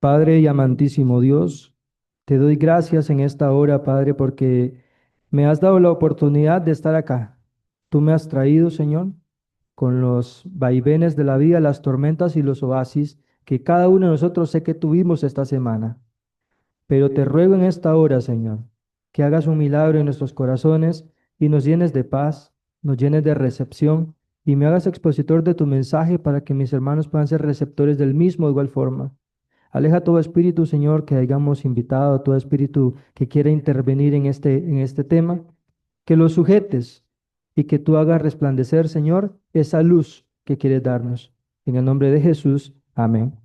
Padre y amantísimo Dios, te doy gracias en esta hora, Padre, porque me has dado la oportunidad de estar acá. Tú me has traído, Señor, con los vaivenes de la vida, las tormentas y los oasis que cada uno de nosotros sé que tuvimos esta semana. Pero te ruego en esta hora, Señor, que hagas un milagro en nuestros corazones y nos llenes de paz, nos llenes de recepción y me hagas expositor de tu mensaje para que mis hermanos puedan ser receptores del mismo de igual forma. Aleja todo espíritu, Señor, que hayamos invitado, todo espíritu que quiera intervenir en este tema, que lo sujetes y que tú hagas resplandecer, Señor, esa luz que quieres darnos. En el nombre de Jesús, amén.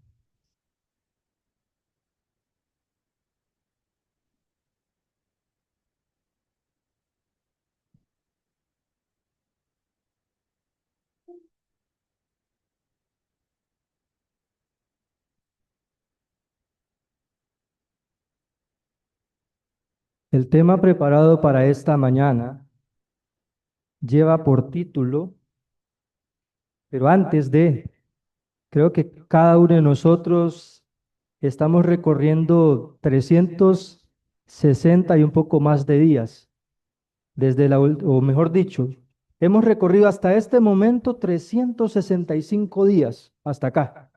El tema preparado para esta mañana lleva por título, pero antes de, creo que cada uno de nosotros estamos recorriendo 360 y un poco más de días. O mejor dicho, hemos recorrido hasta este momento 365 días, hasta acá.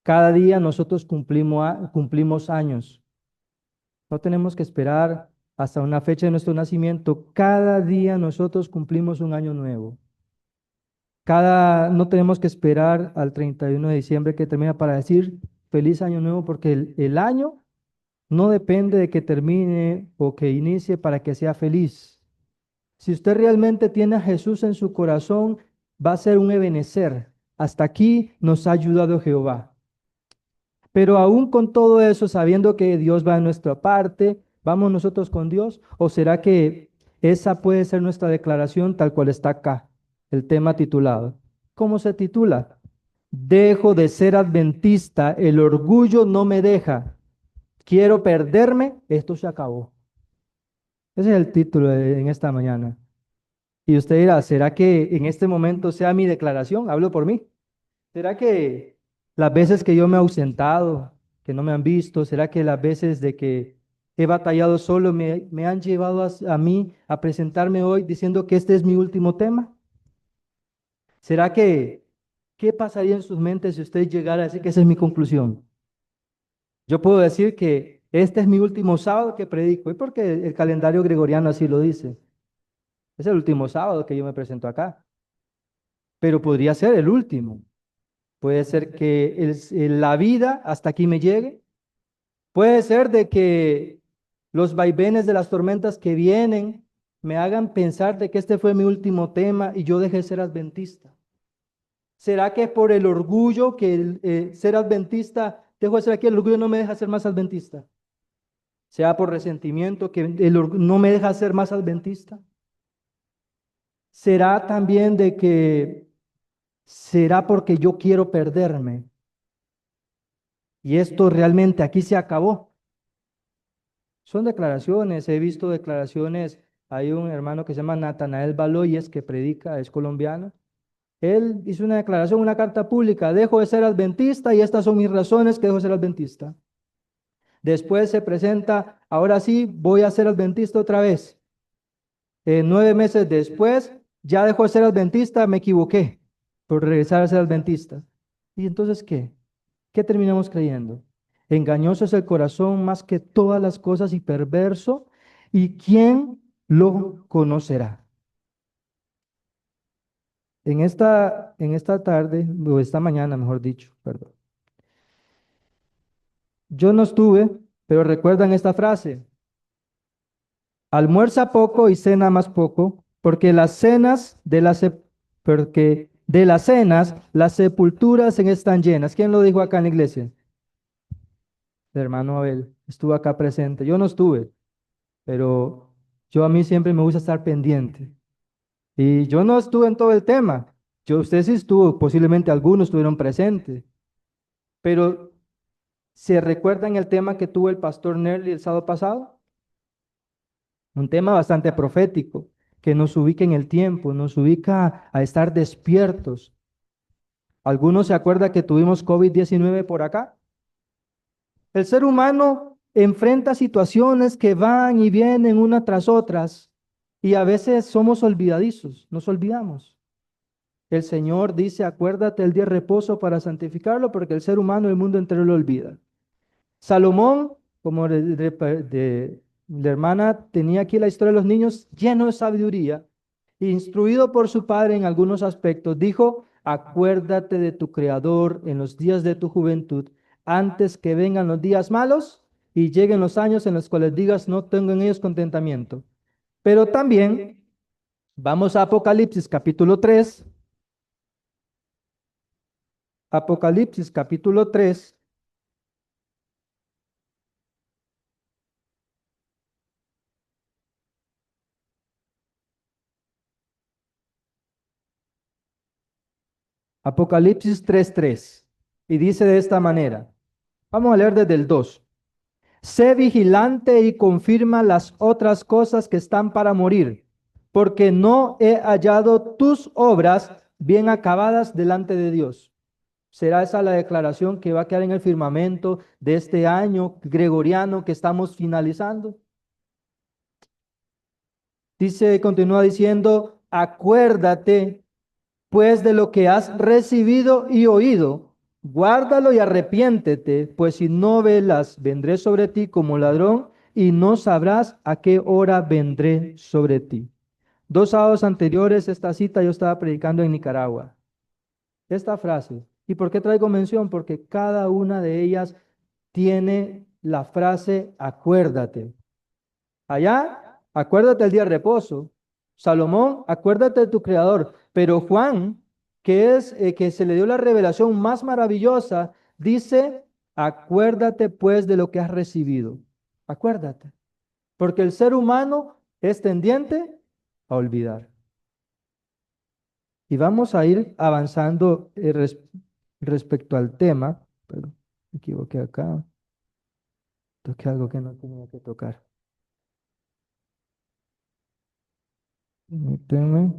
Cada día nosotros cumplimos años. No tenemos que esperar hasta una fecha de nuestro nacimiento. Cada día nosotros cumplimos un año nuevo. No tenemos que esperar al 31 de diciembre que termina para decir feliz año nuevo, porque el año no depende de que termine o que inicie para que sea feliz. Si usted realmente tiene a Jesús en su corazón, va a ser un ebenecer. Hasta aquí nos ha ayudado Jehová. Pero aún con todo eso, sabiendo que Dios va a nuestra parte, ¿vamos nosotros con Dios? ¿O será que esa puede ser nuestra declaración tal cual está acá, el tema titulado? ¿Cómo se titula? Dejo de ser adventista, el orgullo no me deja. Quiero perderme, esto se acabó. Ese es el título en esta mañana. Y usted dirá, ¿será que en este momento sea mi declaración? Hablo por mí. ¿Será que las veces que yo me he ausentado, que no me han visto, será que las veces de que he batallado solo me han llevado a mí a presentarme hoy diciendo que este es mi último tema? ¿Será que qué pasaría en sus mentes si usted llegara a decir que esa es mi conclusión? Yo puedo decir que este es mi último sábado que predico, y porque el calendario gregoriano así lo dice. Es el último sábado que yo me presento acá, pero podría ser el último. Puede ser que la vida hasta aquí me llegue. Puede ser de que los vaivenes de las tormentas que vienen me hagan pensar de que este fue mi último tema y yo dejé de ser adventista. ¿Será que por el orgullo que ser adventista, dejo de ser aquí, el orgullo no me deja ser más adventista? ¿Sea por resentimiento que no me deja ser más adventista? ¿Será también de que será porque yo quiero perderme? Y esto realmente aquí se acabó. Son declaraciones, he visto declaraciones. Hay un hermano que se llama Natanael Baloyes que predica, es colombiano. Él hizo una declaración, una carta pública: dejo de ser adventista y estas son mis razones que dejo de ser adventista. Después se presenta, ahora sí, voy a ser adventista otra vez. 9 meses después, ya dejó de ser adventista, me equivoqué por regresar a ser adventista. ¿Y entonces qué? ¿Qué terminamos creyendo? Engañoso es el corazón más que todas las cosas y perverso, ¿y quién lo conocerá? En esta tarde, o esta mañana, mejor dicho, perdón. Yo no estuve, pero recuerdan esta frase: almuerza poco y cena más poco, porque de las cenas las sepulturas están llenas. ¿Quién lo dijo acá en la iglesia? El hermano Abel estuvo acá presente. Yo no estuve, pero a mí siempre me gusta estar pendiente. Y yo no estuve en todo el tema. Usted sí estuvo, posiblemente algunos estuvieron presentes, pero ¿se recuerdan el tema que tuvo el pastor Nerly el sábado pasado? Un tema bastante profético, que nos ubica en el tiempo, nos ubica a estar despiertos. ¿Algunos se acuerdan que tuvimos COVID-19 por acá? El ser humano enfrenta situaciones que van y vienen una tras otras y a veces somos olvidadizos, nos olvidamos. El Señor dice, acuérdate el día de reposo para santificarlo, porque el ser humano, el mundo entero lo olvida. Salomón, como la hermana tenía aquí la historia de los niños, lleno de sabiduría, instruido por su padre en algunos aspectos, dijo, acuérdate de tu Creador en los días de tu juventud, antes que vengan los días malos y lleguen los años en los cuales digas, no tengo en ellos contentamiento. Pero también vamos a Apocalipsis capítulo 3. Apocalipsis capítulo 3. Apocalipsis 3:3. Y dice de esta manera, vamos a leer desde el 2. Sé vigilante y confirma las otras cosas que están para morir, porque no he hallado tus obras bien acabadas delante de Dios. ¿Será esa la declaración que va a quedar en el firmamento de este año gregoriano que estamos finalizando? Dice, continúa diciendo, acuérdate pues de lo que has recibido y oído, guárdalo y arrepiéntete, pues si no velas, vendré sobre ti como ladrón y no sabrás a qué hora vendré sobre ti. 2 sábados anteriores, esta cita yo estaba predicando en Nicaragua. Esta frase. ¿Y por qué traigo mención? Porque cada una de ellas tiene la frase acuérdate. Allá, acuérdate el día de reposo. Salomón, acuérdate de tu creador. Pero Juan, que es que se le dio la revelación más maravillosa, dice, acuérdate pues de lo que has recibido. Acuérdate. Porque el ser humano es tendiente a olvidar. Y vamos a ir avanzando respecto al tema. Perdón, me equivoqué acá. Toqué algo que no tenía que tocar. Permíteme.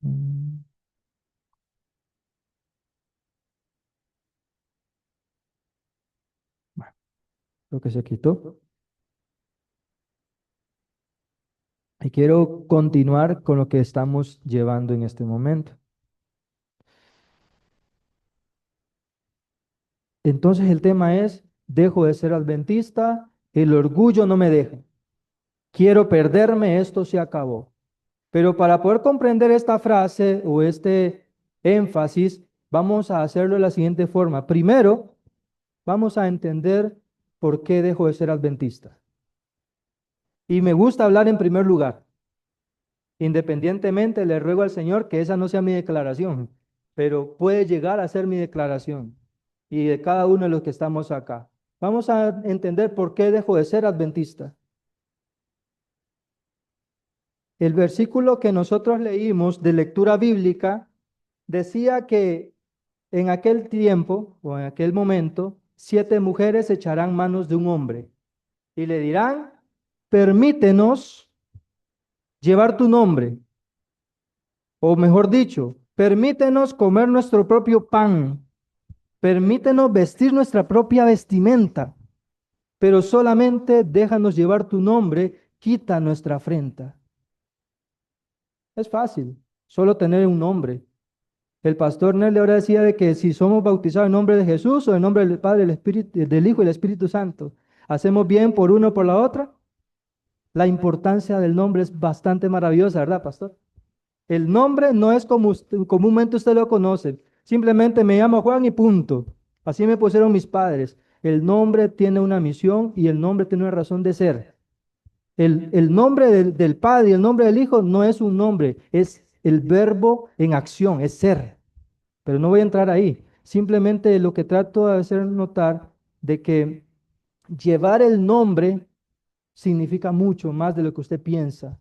Mm, Bueno, creo que se quitó. Y quiero continuar con lo que estamos llevando en este momento. Entonces el tema es, dejo de ser adventista, el orgullo no me deja. Quiero perderme, esto se acabó. Pero para poder comprender esta frase o este énfasis, vamos a hacerlo de la siguiente forma. Primero, vamos a entender por qué dejo de ser adventista. Y me gusta hablar en primer lugar. Independientemente, le ruego al Señor que esa no sea mi declaración, pero puede llegar a ser mi declaración y de cada uno de los que estamos acá. Vamos a entender por qué dejo de ser adventista. El versículo que nosotros leímos de lectura bíblica decía que en aquel tiempo o en aquel momento, 7 mujeres echarán manos de un hombre y le dirán, permítenos llevar tu nombre, o mejor dicho, permítenos comer nuestro propio pan, permítenos vestir nuestra propia vestimenta, pero solamente déjanos llevar tu nombre, quita nuestra afrenta. Es fácil, solo tener un nombre. El pastor Nelly ahora decía de que si somos bautizados en nombre de Jesús o en nombre del Padre, del Espíritu, del Hijo y del Espíritu Santo, hacemos bien por uno o por la otra. La importancia del nombre es bastante maravillosa, ¿verdad, pastor? El nombre no es como comúnmente usted lo conoce. Simplemente me llamo Juan y punto. Así me pusieron mis padres. El nombre tiene una misión y el nombre tiene una razón de ser. El nombre del Padre y el nombre del Hijo no es un nombre, es el verbo en acción, es ser. Pero no voy a entrar ahí. Simplemente lo que trato de hacer notar de que llevar el nombre significa mucho más de lo que usted piensa.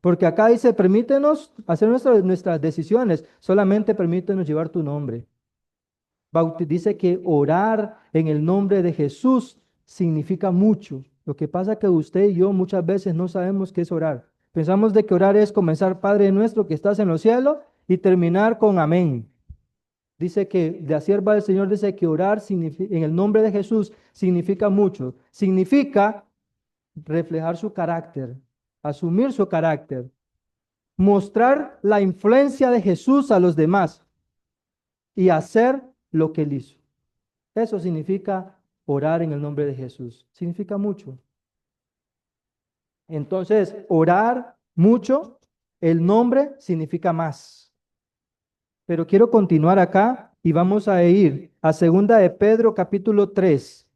Porque acá dice, permítenos hacer nuestras decisiones, solamente permítenos llevar tu nombre. Dice que orar en el nombre de Jesús significa mucho. Lo que pasa es que usted y yo muchas veces no sabemos qué es orar. Pensamos de que orar es comenzar, Padre nuestro que estás en los cielos, y terminar con amén. Dice que la sierva del Señor dice que orar en el nombre de Jesús significa mucho. Significa reflejar su carácter, asumir su carácter, mostrar la influencia de Jesús a los demás y hacer lo que él hizo. Eso significa orar en el nombre de Jesús. Significa mucho. Entonces, orar mucho, el nombre significa más. Pero quiero continuar acá y vamos a ir a Segunda de Pedro capítulo 3.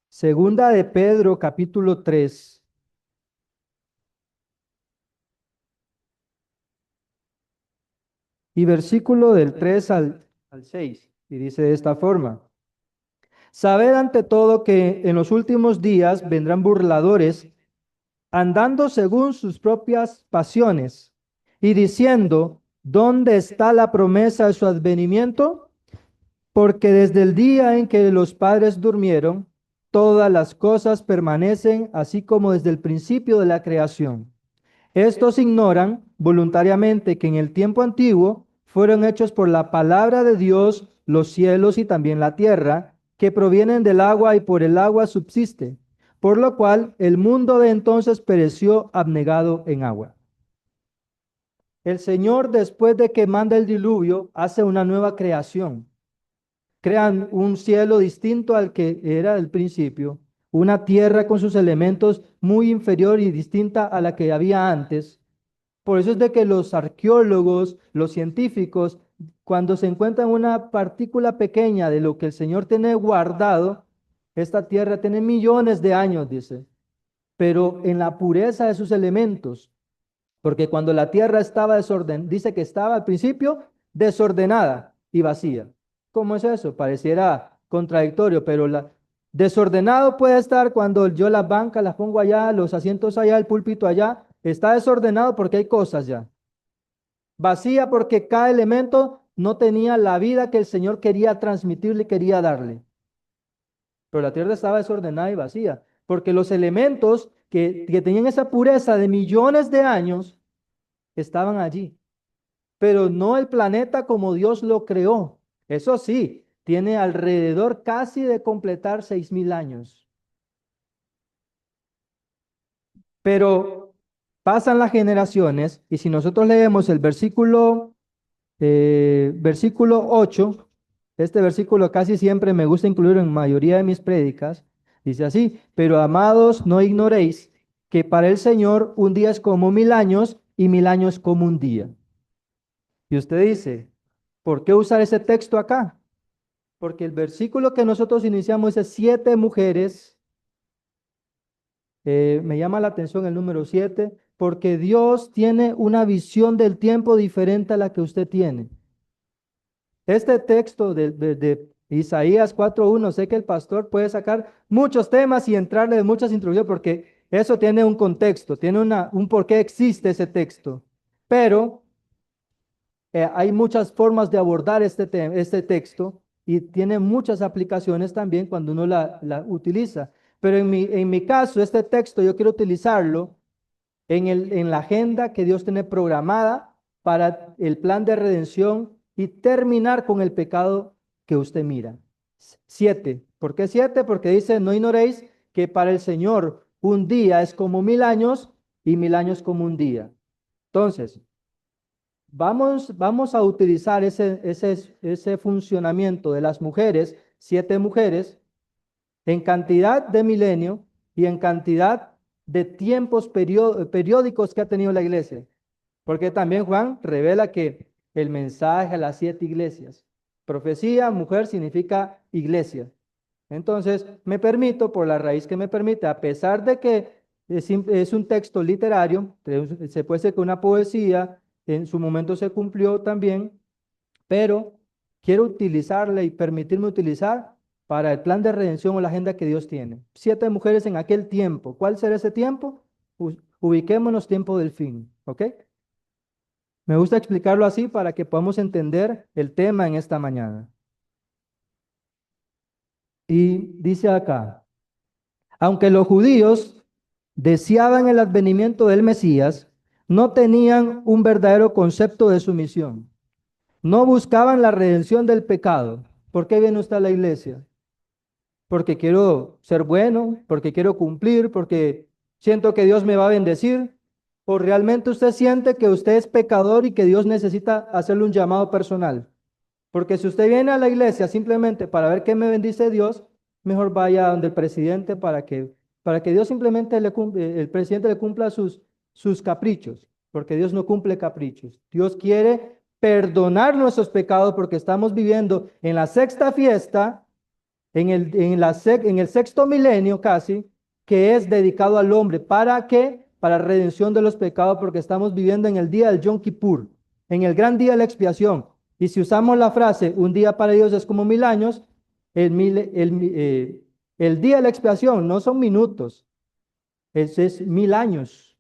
Segunda de Pedro capítulo 3 y versículo del 3 al 6. Y dice de esta forma: Sabed ante todo que en los últimos días vendrán burladores, andando según sus propias pasiones, y diciendo, ¿dónde está la promesa de su advenimiento? Porque desde el día en que los padres durmieron, todas las cosas permanecen así como desde el principio de la creación. Estos ignoran voluntariamente que en el tiempo antiguo fueron hechos por la palabra de Dios los cielos y también la tierra, que provienen del agua y por el agua subsiste, por lo cual el mundo de entonces pereció abnegado en agua. El Señor, después de que manda el diluvio, hace una nueva creación. Crean un cielo distinto al que era del principio, una tierra con sus elementos muy inferior y distinta a la que había antes. Por eso es de que los arqueólogos, los científicos, cuando se encuentran una partícula pequeña de lo que el Señor tiene guardado, esta tierra tiene millones de años, dice, pero en la pureza de sus elementos, porque cuando la tierra estaba desordenada, dice que estaba al principio desordenada y vacía. ¿Cómo es eso? Pareciera contradictorio, pero desordenado puede estar cuando yo las bancas las pongo allá, los asientos allá, el púlpito allá. Está desordenado porque hay cosas ya. Vacía porque cada elemento no tenía la vida que el Señor quería transmitirle, quería darle. Pero la tierra estaba desordenada y vacía, porque los elementos que tenían esa pureza de millones de años estaban allí, pero no el planeta como Dios lo creó. Eso sí, tiene alrededor casi de completar 6.000 años. Pero pasan las generaciones y si nosotros leemos el versículo 8, este versículo casi siempre me gusta incluirlo en mayoría de mis prédicas, dice así: pero amados, no ignoréis que para el Señor un día es como 1.000 años y 1.000 años como un día. Y usted dice, ¿por qué usar ese texto acá? Porque el versículo que nosotros iniciamos dice 7 mujeres. Me llama la atención el número 7, porque Dios tiene una visión del tiempo diferente a la que usted tiene. Este texto de Isaías 4:1, sé que el pastor puede sacar muchos temas y entrarle de muchas introducciones porque eso tiene un contexto, tiene un por qué existe ese texto. Pero hay muchas formas de abordar este texto y tiene muchas aplicaciones también cuando uno la utiliza. Pero en mi caso, este texto yo quiero utilizarlo en la agenda que Dios tiene programada para el plan de redención y terminar con el pecado que usted mira. 7. ¿Por qué 7? Porque dice, no ignoréis que para el Señor un día es como 1.000 años y 1.000 años como un día. Entonces, vamos a utilizar ese funcionamiento de las mujeres, 7 mujeres, en cantidad de milenio y en cantidad de tiempos periódicos que ha tenido la iglesia. Porque también Juan revela que el mensaje a las 7 iglesias. Profecía, mujer, significa iglesia. Entonces, me permito, por la raíz que me permite, a pesar de que es un texto literario, se puede ser que una poesía, en su momento se cumplió también, pero quiero utilizarla y permitirme utilizar para el plan de redención o la agenda que Dios tiene. 7 mujeres en aquel tiempo. ¿Cuál será ese tiempo? Ubiquémonos tiempo del fin, ¿ok? Me gusta explicarlo así para que podamos entender el tema en esta mañana. Y dice acá, aunque los judíos deseaban el advenimiento del Mesías, no tenían un verdadero concepto de su misión. No buscaban la redención del pecado. ¿Por qué viene usted a la iglesia? Porque quiero ser bueno, porque quiero cumplir, porque siento que Dios me va a bendecir, o realmente usted siente que usted es pecador y que Dios necesita hacerle un llamado personal. Porque si usted viene a la iglesia simplemente para ver qué me bendice Dios, mejor vaya donde el presidente para que Dios simplemente el presidente le cumpla sus caprichos, porque Dios no cumple caprichos. Dios quiere perdonar nuestros pecados porque estamos viviendo en la sexta fiesta en el sexto milenio casi, que es dedicado al hombre. ¿Para qué? Para redención de los pecados, porque estamos viviendo en el día del Yom Kippur, en el gran día de la expiación. Y si usamos la frase, un día para Dios es como 1000 años, el día de la expiación no son minutos, es 1000 años,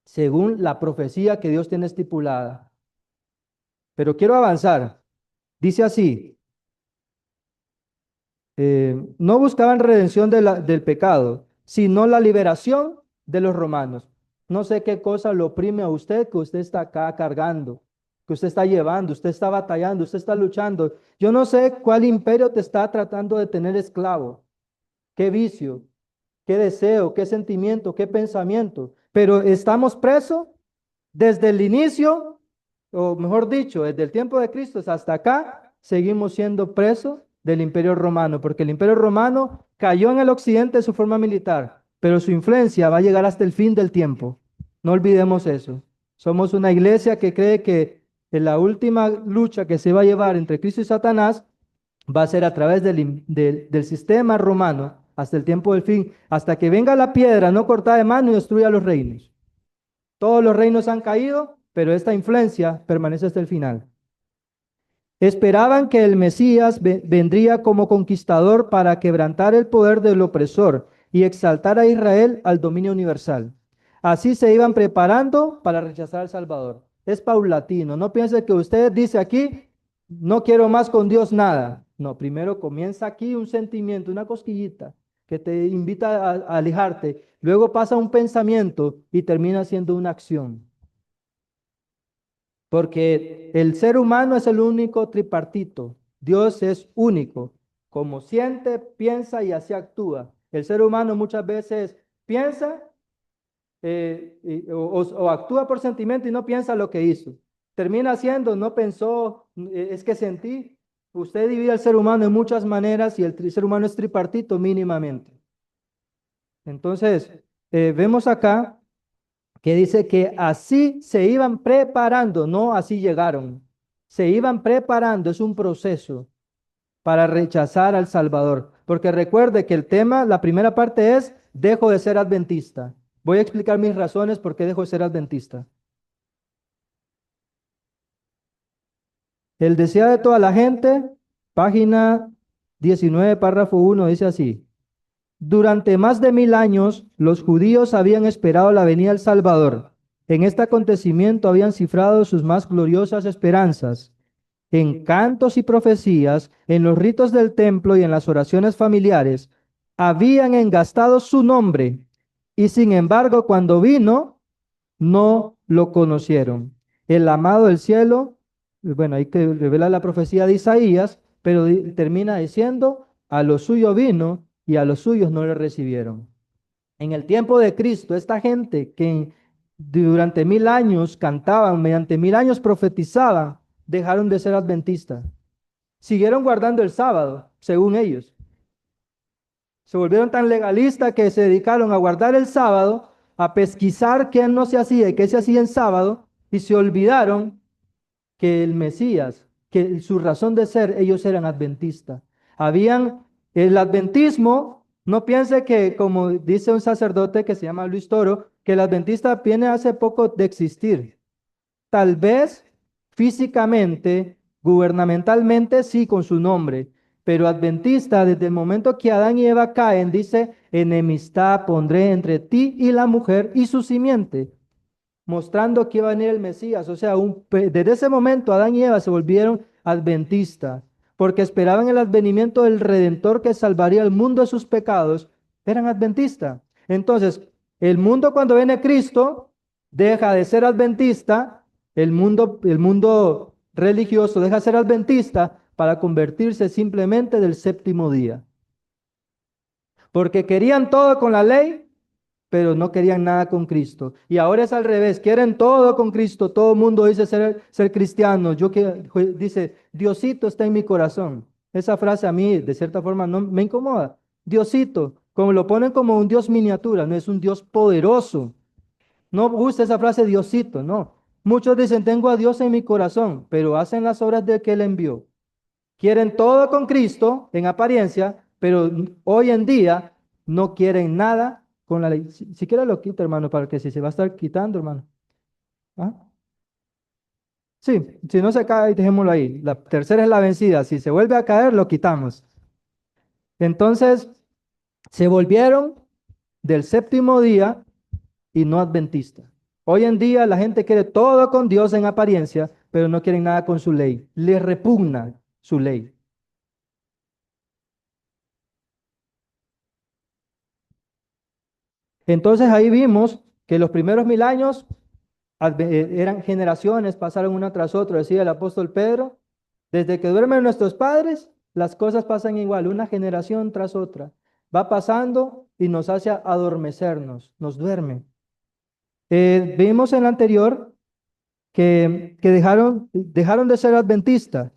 según la profecía que Dios tiene estipulada. Pero quiero avanzar. Dice así, no buscaban redención del pecado, sino la liberación de los romanos. No sé qué cosa lo oprime a usted, que usted está acá cargando, que usted está llevando, usted está batallando, usted está luchando. Yo no sé cuál imperio te está tratando de tener esclavo, qué vicio, qué deseo, qué sentimiento, qué pensamiento, pero estamos presos desde el inicio, o mejor dicho, desde el tiempo de Cristo hasta acá, seguimos siendo presos del Imperio Romano, porque el Imperio Romano cayó en el occidente de su forma militar, pero su influencia va a llegar hasta el fin del tiempo. No olvidemos eso. Somos una iglesia que cree que en la última lucha que se va a llevar entre Cristo y Satanás va a ser a través del sistema romano hasta el tiempo del fin, hasta que venga la piedra no cortada de mano y destruya los reinos. Todos los reinos han caído, pero esta influencia permanece hasta el final. Esperaban que el Mesías vendría como conquistador para quebrantar el poder del opresor y exaltar a Israel al dominio universal. Así se iban preparando para rechazar al Salvador. Es paulatino. No piense que usted dice aquí, no quiero más con Dios nada. No, primero comienza aquí un sentimiento, una cosquillita que te invita a alejarte. Luego pasa un pensamiento y termina siendo una acción. Porque el ser humano es el único tripartito. Dios es único. Como siente, piensa y así actúa. El ser humano muchas veces piensa o actúa por sentimiento y no piensa lo que hizo. Termina haciendo, no pensó, es que sentí. Usted divide al ser humano en muchas maneras y el ser humano es tripartito mínimamente. Entonces, vemos acá que dice que así se iban preparando, no así llegaron. Se iban preparando, es un proceso para rechazar al Salvador. Porque recuerde que el tema, la primera parte es, dejo de ser adventista. Voy a explicar mis razones por qué dejo de ser adventista. El deseo de toda la gente, página 19, párrafo 1, dice así. Durante más de 1000 años, los judíos habían esperado la venida del Salvador. En este acontecimiento habían cifrado sus más gloriosas esperanzas. En cantos y profecías, en los ritos del templo y en las oraciones familiares, habían engastado su nombre. Y sin embargo, cuando vino, no lo conocieron. El amado del cielo, bueno, ahí que revela la profecía de Isaías, pero termina diciendo, a lo suyo vino y a los suyos no le recibieron. En el tiempo de Cristo, esta gente que durante 1000 años cantaban, mediante 1000 años profetizaban, dejaron de ser adventistas. Siguieron guardando el sábado, según ellos. Se volvieron tan legalistas que se dedicaron a guardar el sábado, a pesquisar qué no se hacía y qué se hacía en sábado, y se olvidaron que el Mesías, que su razón de ser, ellos eran adventistas. Habían el adventismo, no piense que, como dice un sacerdote que se llama Luis Toro, que el adventista viene hace poco de existir. Tal vez físicamente, gubernamentalmente, sí, con su nombre, pero adventista, desde el momento que Adán y Eva caen, dice, enemistad pondré entre ti y la mujer y su simiente, mostrando que iba a venir el Mesías. O sea, desde ese momento Adán y Eva se volvieron adventistas, porque esperaban el advenimiento del Redentor que salvaría al mundo de sus pecados, eran adventistas. Entonces, el mundo cuando viene Cristo deja de ser adventista, el mundo religioso, deja de ser adventista para convertirse simplemente del séptimo día. Porque querían todo con la ley, pero no querían nada con Cristo. Y ahora es al revés, quieren todo con Cristo. Todo el mundo dice ser cristiano. Dice, Diosito está en mi corazón. Esa frase a mí, de cierta forma, no me incomoda. Diosito, como lo ponen como un Dios miniatura, no es un Dios poderoso. No gusta esa frase Diosito, no. Muchos dicen, tengo a Dios en mi corazón, pero hacen las obras de que Él envió. Quieren todo con Cristo en apariencia, pero hoy en día no quieren nada con la ley. Si quiere lo quito, hermano, para que si se va a estar quitando, hermano. ¿Ah? Sí, si no se cae, dejémoslo ahí. La tercera es la vencida. Si se vuelve a caer, lo quitamos. Entonces, se volvieron del séptimo día y no adventista. Hoy en día la gente quiere todo con Dios en apariencia, pero no quieren nada con su ley. Les repugna su ley. Entonces ahí vimos que los primeros 1000 años eran generaciones, pasaron una tras otra, decía el apóstol Pedro. Desde que duermen nuestros padres, las cosas pasan igual, una generación tras otra. Va pasando y nos hace adormecernos, nos duerme. Vimos en la anterior que dejaron de ser adventistas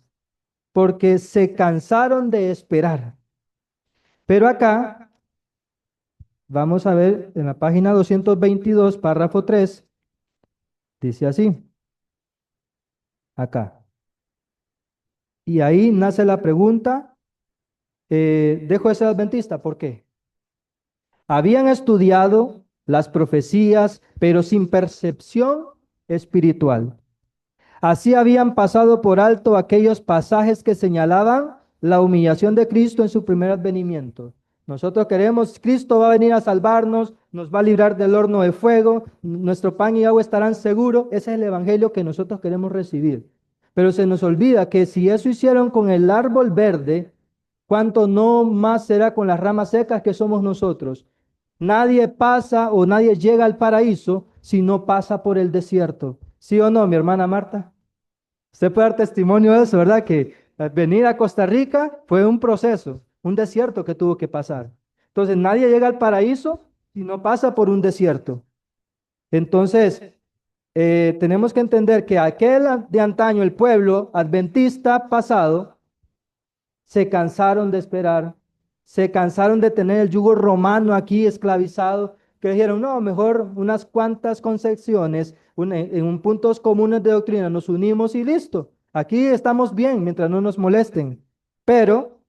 porque se cansaron de esperar. Pero acá, vamos a ver en la página 222, párrafo 3, dice así, acá. Y ahí nace la pregunta, dejo de ser adventista, ¿por qué? Habían estudiado las profecías, pero sin percepción espiritual. Así habían pasado por alto aquellos pasajes que señalaban la humillación de Cristo en su primer advenimiento. Nosotros queremos, Cristo va a venir a salvarnos, nos va a librar del horno de fuego, nuestro pan y agua estarán seguros. Ese es el evangelio que nosotros queremos recibir. Pero se nos olvida que si eso hicieron con el árbol verde, ¿cuánto no más será con las ramas secas que somos nosotros? Nadie pasa o nadie llega al paraíso si no pasa por el desierto. ¿Sí o no, mi hermana Marta? Usted puede dar testimonio de eso, ¿verdad? Que venir a Costa Rica fue un proceso, un desierto que tuvo que pasar. Entonces, nadie llega al paraíso si no pasa por un desierto. Entonces, tenemos que entender que aquel de antaño, el pueblo adventista pasado, se cansaron de esperar, se cansaron de tener el yugo romano aquí esclavizado, que dijeron, no, mejor unas cuantas concepciones, en puntos comunes de doctrina, nos unimos y listo. Aquí estamos bien mientras no nos molesten. Pero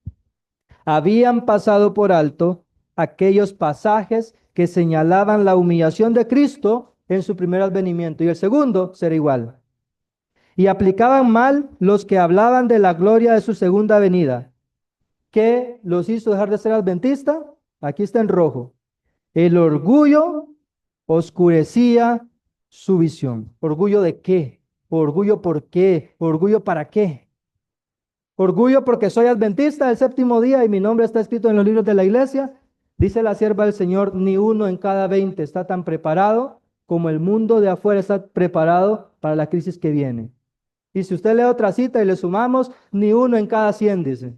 habían pasado por alto aquellos pasajes que señalaban la humillación de Cristo en su primer advenimiento y el segundo será igual. Y aplicaban mal los que hablaban de la gloria de su segunda venida. ¿Qué los hizo dejar de ser adventista? Aquí está en rojo. El orgullo oscurecía su visión. ¿Orgullo de qué? ¿Orgullo por qué? ¿Orgullo para qué? Orgullo porque soy adventista del séptimo día y mi nombre está escrito en los libros de la iglesia. Dice la sierva del Señor, ni uno en cada 20 está tan preparado como el mundo de afuera está preparado para la crisis que viene. Y si usted lee otra cita y le sumamos, ni uno en cada 100, dice.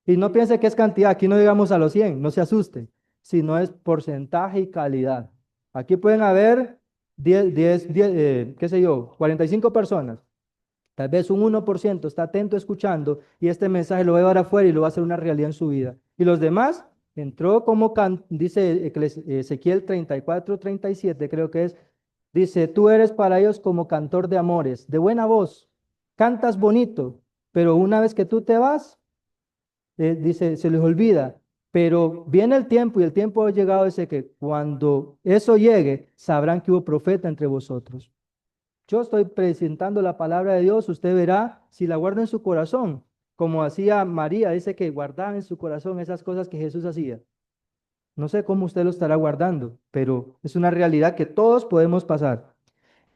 Y no piense que es cantidad, aquí no llegamos a los 100, no se asuste, sino es porcentaje y calidad. Aquí pueden haber 10, qué sé yo, 45 personas. Tal vez un 1% está atento escuchando y este mensaje lo va a llevar afuera y lo va a hacer una realidad en su vida. Y los demás entró como, dice Ezequiel 34:37, creo que es, dice, tú eres para ellos como cantor de amores, de buena voz, cantas bonito, pero una vez que tú te vas, dice, se les olvida, pero viene el tiempo y el tiempo ha llegado, dice que cuando eso llegue, sabrán que hubo profeta entre vosotros. Yo estoy presentando la palabra de Dios, usted verá si la guarda en su corazón, como hacía María, dice que guardaba en su corazón esas cosas que Jesús hacía. No sé cómo usted lo estará guardando, pero es una realidad que todos podemos pasar.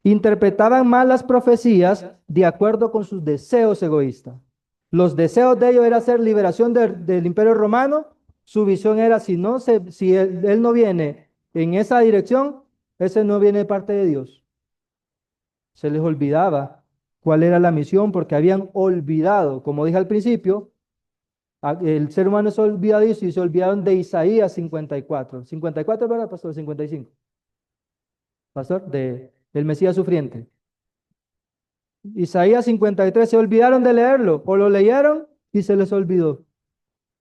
Interpretaban mal las profecías de acuerdo con sus deseos egoístas. Los deseos de ellos era hacer liberación del Imperio Romano. Su visión era, si él no viene en esa dirección, ese no viene de parte de Dios. Se les olvidaba cuál era la misión, porque habían olvidado, como dije al principio, el ser humano es olvidadizo y se olvidaron de Isaías 54. 54, ¿verdad, pastor? 55. Pastor, del Mesías sufriente. Isaías 53, se olvidaron de leerlo, o lo leyeron y se les olvidó.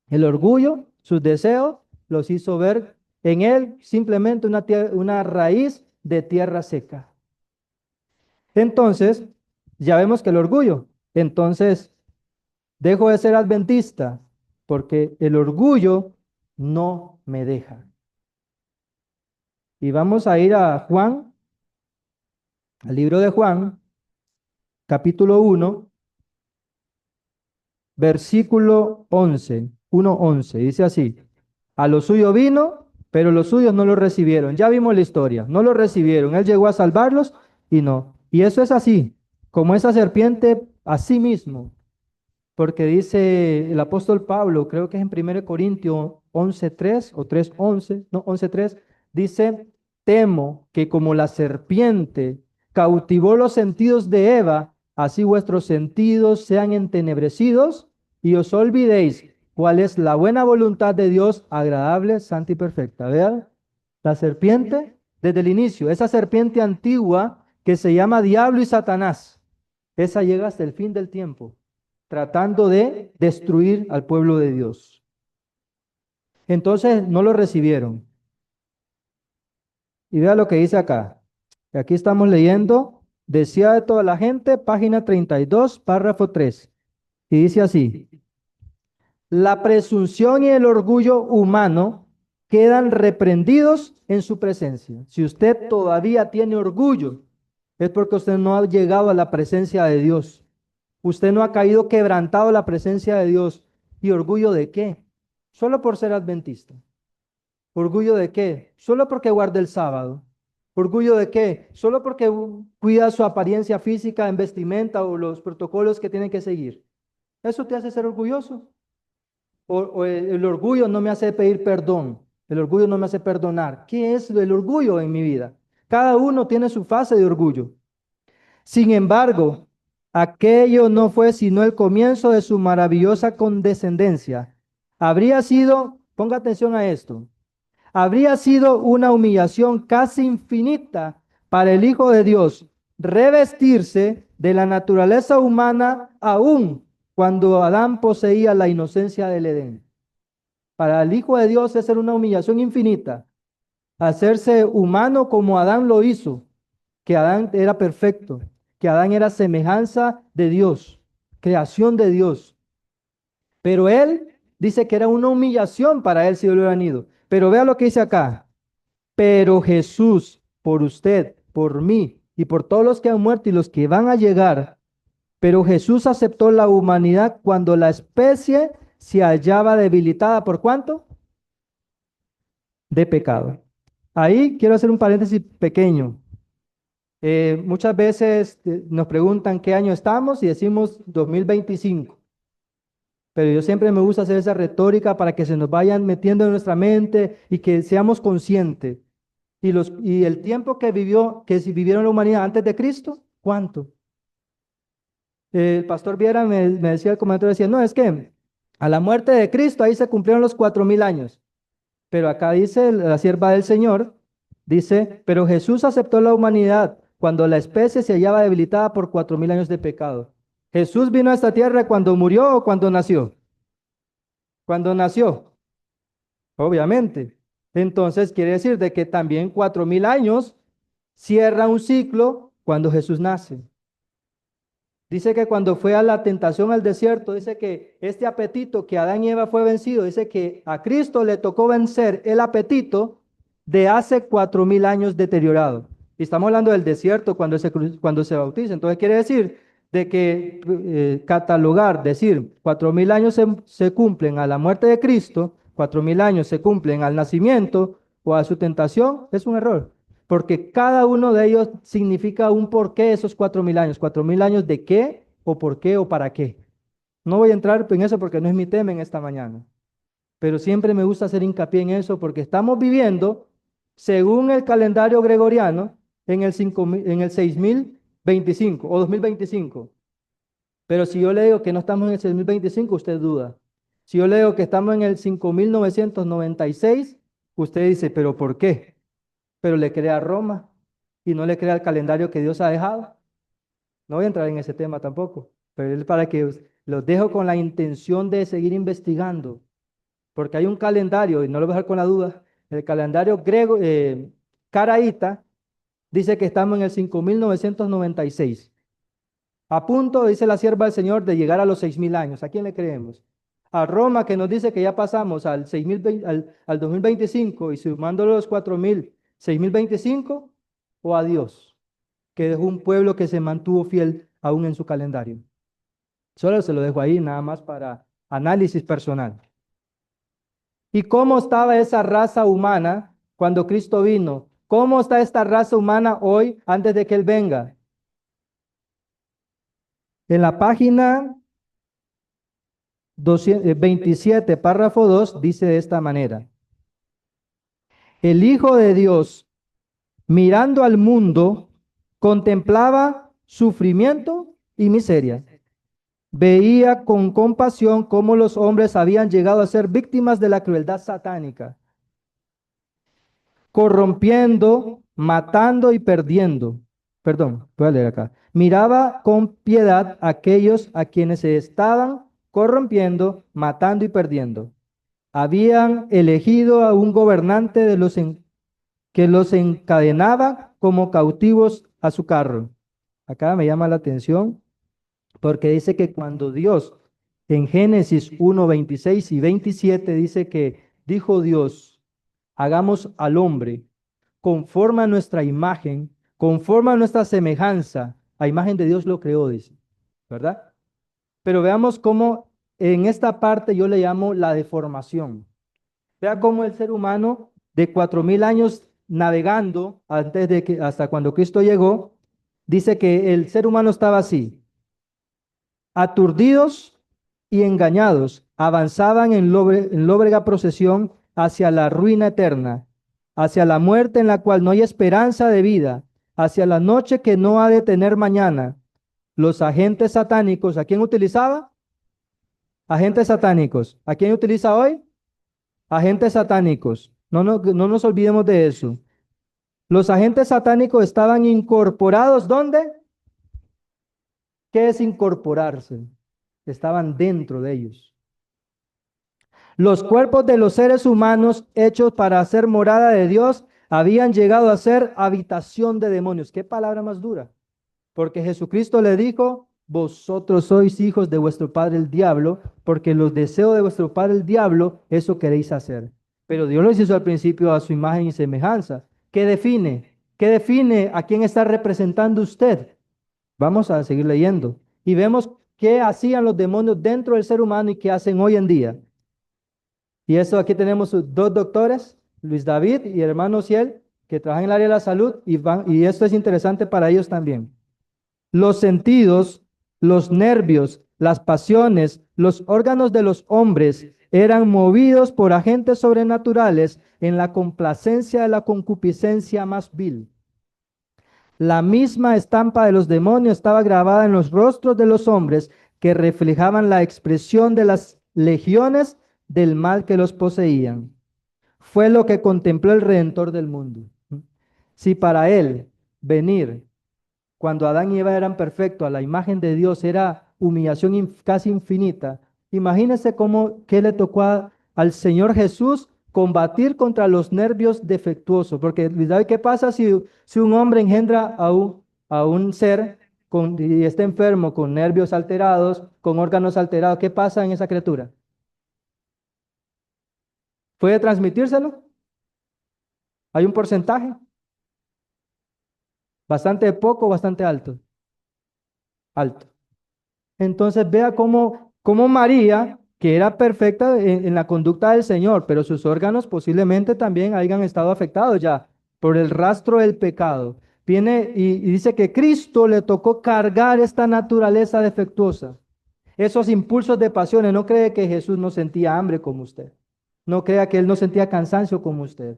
El orgullo, sus deseos, los hizo ver en él simplemente una raíz de tierra seca. Entonces, ya vemos que el orgullo, entonces, dejo de ser adventista porque el orgullo no me deja. Y vamos a ir a Juan, al libro de Juan, capítulo 1, versículo 11, 1:11, dice así: a lo suyo vino, pero los suyos no lo recibieron. Ya vimos la historia, no lo recibieron. Él llegó a salvarlos y no. Y eso es así, como esa serpiente a sí mismo, porque dice el apóstol Pablo, creo que es en 1 Corintios 11:3 o 3:11, no, 11:3, dice: temo que como la serpiente cautivó los sentidos de Eva, así vuestros sentidos sean entenebrecidos y os olvidéis cuál es la buena voluntad de Dios, agradable, santa y perfecta. Vean, la serpiente desde el inicio, esa serpiente antigua que se llama Diablo y Satanás, esa llega hasta el fin del tiempo, tratando de destruir al pueblo de Dios. Entonces no lo recibieron. Y vea lo que dice acá. Aquí estamos leyendo, decía de toda la gente, página 32, párrafo 3. Y dice así: la presunción y el orgullo humano quedan reprendidos en su presencia. Si usted todavía tiene orgullo, es porque usted no ha llegado a la presencia de Dios. Usted no ha caído quebrantado la presencia de Dios. ¿Y orgullo de qué? Solo por ser adventista. ¿Orgullo de qué? Solo porque guarda el sábado. ¿Orgullo de qué? Solo porque cuida su apariencia física en vestimenta o los protocolos que tiene que seguir. ¿Eso te hace ser orgulloso? O el orgullo no me hace pedir perdón. El orgullo no me hace perdonar. ¿Qué es el orgullo en mi vida? Cada uno tiene su fase de orgullo. Sin embargo, aquello no fue sino el comienzo de su maravillosa condescendencia. Habría sido, ponga atención a esto, habría sido una humillación casi infinita para el Hijo de Dios revestirse de la naturaleza humana aún cuando Adán poseía la inocencia del Edén. Para el Hijo de Dios es una humillación infinita hacerse humano como Adán lo hizo, que Adán era perfecto, que Adán era semejanza de Dios, creación de Dios. Pero él dice que era una humillación para él si lo hubieran ido. Pero vea lo que dice acá. Pero Jesús, por usted, por mí y por todos los que han muerto y los que van a llegar, pero Jesús aceptó la humanidad cuando la especie se hallaba debilitada. ¿Por cuánto? De pecado. Ahí quiero hacer un paréntesis pequeño. Muchas veces nos preguntan qué año estamos y decimos 2025. Pero yo siempre me gusta hacer esa retórica para que se nos vayan metiendo en nuestra mente y que seamos conscientes. Y el tiempo que si vivieron la humanidad antes de Cristo, ¿cuánto? El pastor Viera me decía, el comentario decía, no, es que a la muerte de Cristo ahí se cumplieron los 4000 años. Pero acá dice la sierva del Señor, dice, pero Jesús aceptó la humanidad cuando la especie se hallaba debilitada por 4000 años de pecado. Jesús vino a esta tierra cuando murió o cuando nació. Cuando nació, obviamente. Entonces quiere decir de que también 4000 años cierra un ciclo cuando Jesús nace. Dice que cuando fue a la tentación al desierto, dice que este apetito que Adán y Eva fue vencido, dice que a Cristo le tocó vencer el apetito de hace 4000 años deteriorado. Y estamos hablando del desierto cuando se bautiza. Entonces quiere decir de que catalogar, decir 4000 años se cumplen a la muerte de Cristo, 4000 años se cumplen al nacimiento o a su tentación, es un error. Porque cada uno de ellos significa un porqué esos 4000 años. 4000 años de qué, o por qué, o para qué. No voy a entrar en eso porque no es mi tema en esta mañana. Pero siempre me gusta hacer hincapié en eso porque estamos viviendo, según el calendario gregoriano, en el 6000 25 o 2025. Pero si yo le digo que no estamos en el 6025, usted duda. Si yo le digo que estamos en el 5996, usted dice, ¿pero por qué? Pero le cree a Roma y no le cree al calendario que Dios ha dejado. No voy a entrar en ese tema tampoco, pero es para que los dejo con la intención de seguir investigando, porque hay un calendario, y no lo voy a dejar con la duda, el calendario griego, caraíta, dice que estamos en el 5996. A punto, dice la sierva del Señor, de llegar a los 6000 años. ¿A quién le creemos? A Roma, que nos dice que ya pasamos al 6000, al 2025 y sumando los 4000, 6025, o a Dios, que es un pueblo que se mantuvo fiel aún en su calendario. Solo se lo dejo ahí, nada más para análisis personal. ¿Y cómo estaba esa raza humana cuando Cristo vino? ¿Cómo está esta raza humana hoy antes de que Él venga? En la página 27, párrafo 2, dice de esta manera: el Hijo de Dios, mirando al mundo, contemplaba sufrimiento y miseria. Veía con compasión cómo los hombres habían llegado a ser víctimas de la crueldad satánica, corrompiendo, matando y perdiendo. Perdón, voy a leer acá. Miraba con piedad a aquellos a quienes se estaban corrompiendo, matando y perdiendo. Habían elegido a un gobernante que los encadenaba como cautivos a su carro. Acá me llama la atención porque dice que cuando Dios, en Génesis 1, 26 y 27, dice que dijo Dios, hagamos al hombre conforme a nuestra imagen, conforme a nuestra semejanza. A imagen de Dios lo creó, dice, ¿verdad? Pero veamos cómo en esta parte yo le llamo la deformación. Vea cómo el ser humano de 4000 años navegando antes de que, hasta cuando Cristo llegó, dice que el ser humano estaba así: aturdidos y engañados, avanzaban en lóbrega procesión hacia la ruina eterna, hacia la muerte en la cual no hay esperanza de vida, hacia la noche que no ha de tener mañana. Los agentes satánicos, ¿a quién utilizaba? Agentes satánicos. ¿A quién utiliza hoy? Agentes satánicos. No nos olvidemos de eso. Los agentes satánicos estaban incorporados, ¿dónde? ¿Qué es incorporarse? Estaban dentro de ellos. Los cuerpos de los seres humanos hechos para hacer morada de Dios habían llegado a ser habitación de demonios. ¿Qué palabra más dura? Porque Jesucristo le dijo: vosotros sois hijos de vuestro padre el diablo, porque los deseos de vuestro padre el diablo, eso queréis hacer. Pero Dios los hizo al principio a su imagen y semejanza. ¿Qué define? ¿Qué define a quién está representando usted? Vamos a seguir leyendo y vemos qué hacían los demonios dentro del ser humano y qué hacen hoy en día. Y eso, aquí tenemos dos doctores, Luis David y el hermano Ciel, que trabajan en el área de la salud y esto es interesante para ellos también. Los sentidos, los nervios, las pasiones, los órganos de los hombres eran movidos por agentes sobrenaturales en la complacencia de la concupiscencia más vil. La misma estampa de los demonios estaba grabada en los rostros de los hombres, que reflejaban la expresión de las legiones del mal que los poseían. Fue lo que contempló el Redentor del mundo. Si para él venir, cuando Adán y Eva eran perfectos, a la imagen de Dios, era humillación casi infinita, imagínese cómo qué le tocó al Señor Jesús combatir contra los nervios defectuosos. Porque, ¿sabe qué pasa si un hombre engendra a un ser y está enfermo, con nervios alterados, con órganos alterados? ¿Qué pasa en esa criatura? ¿Puede transmitírselo? ¿Hay un porcentaje? ¿Bastante poco o bastante alto? Alto. Entonces vea cómo María, que era perfecta en la conducta del Señor, pero sus órganos posiblemente también hayan estado afectados ya por el rastro del pecado. Viene y dice que Cristo le tocó cargar esta naturaleza defectuosa, esos impulsos de pasiones. No cree que Jesús no sentía hambre como usted. No crea que Él no sentía cansancio como usted.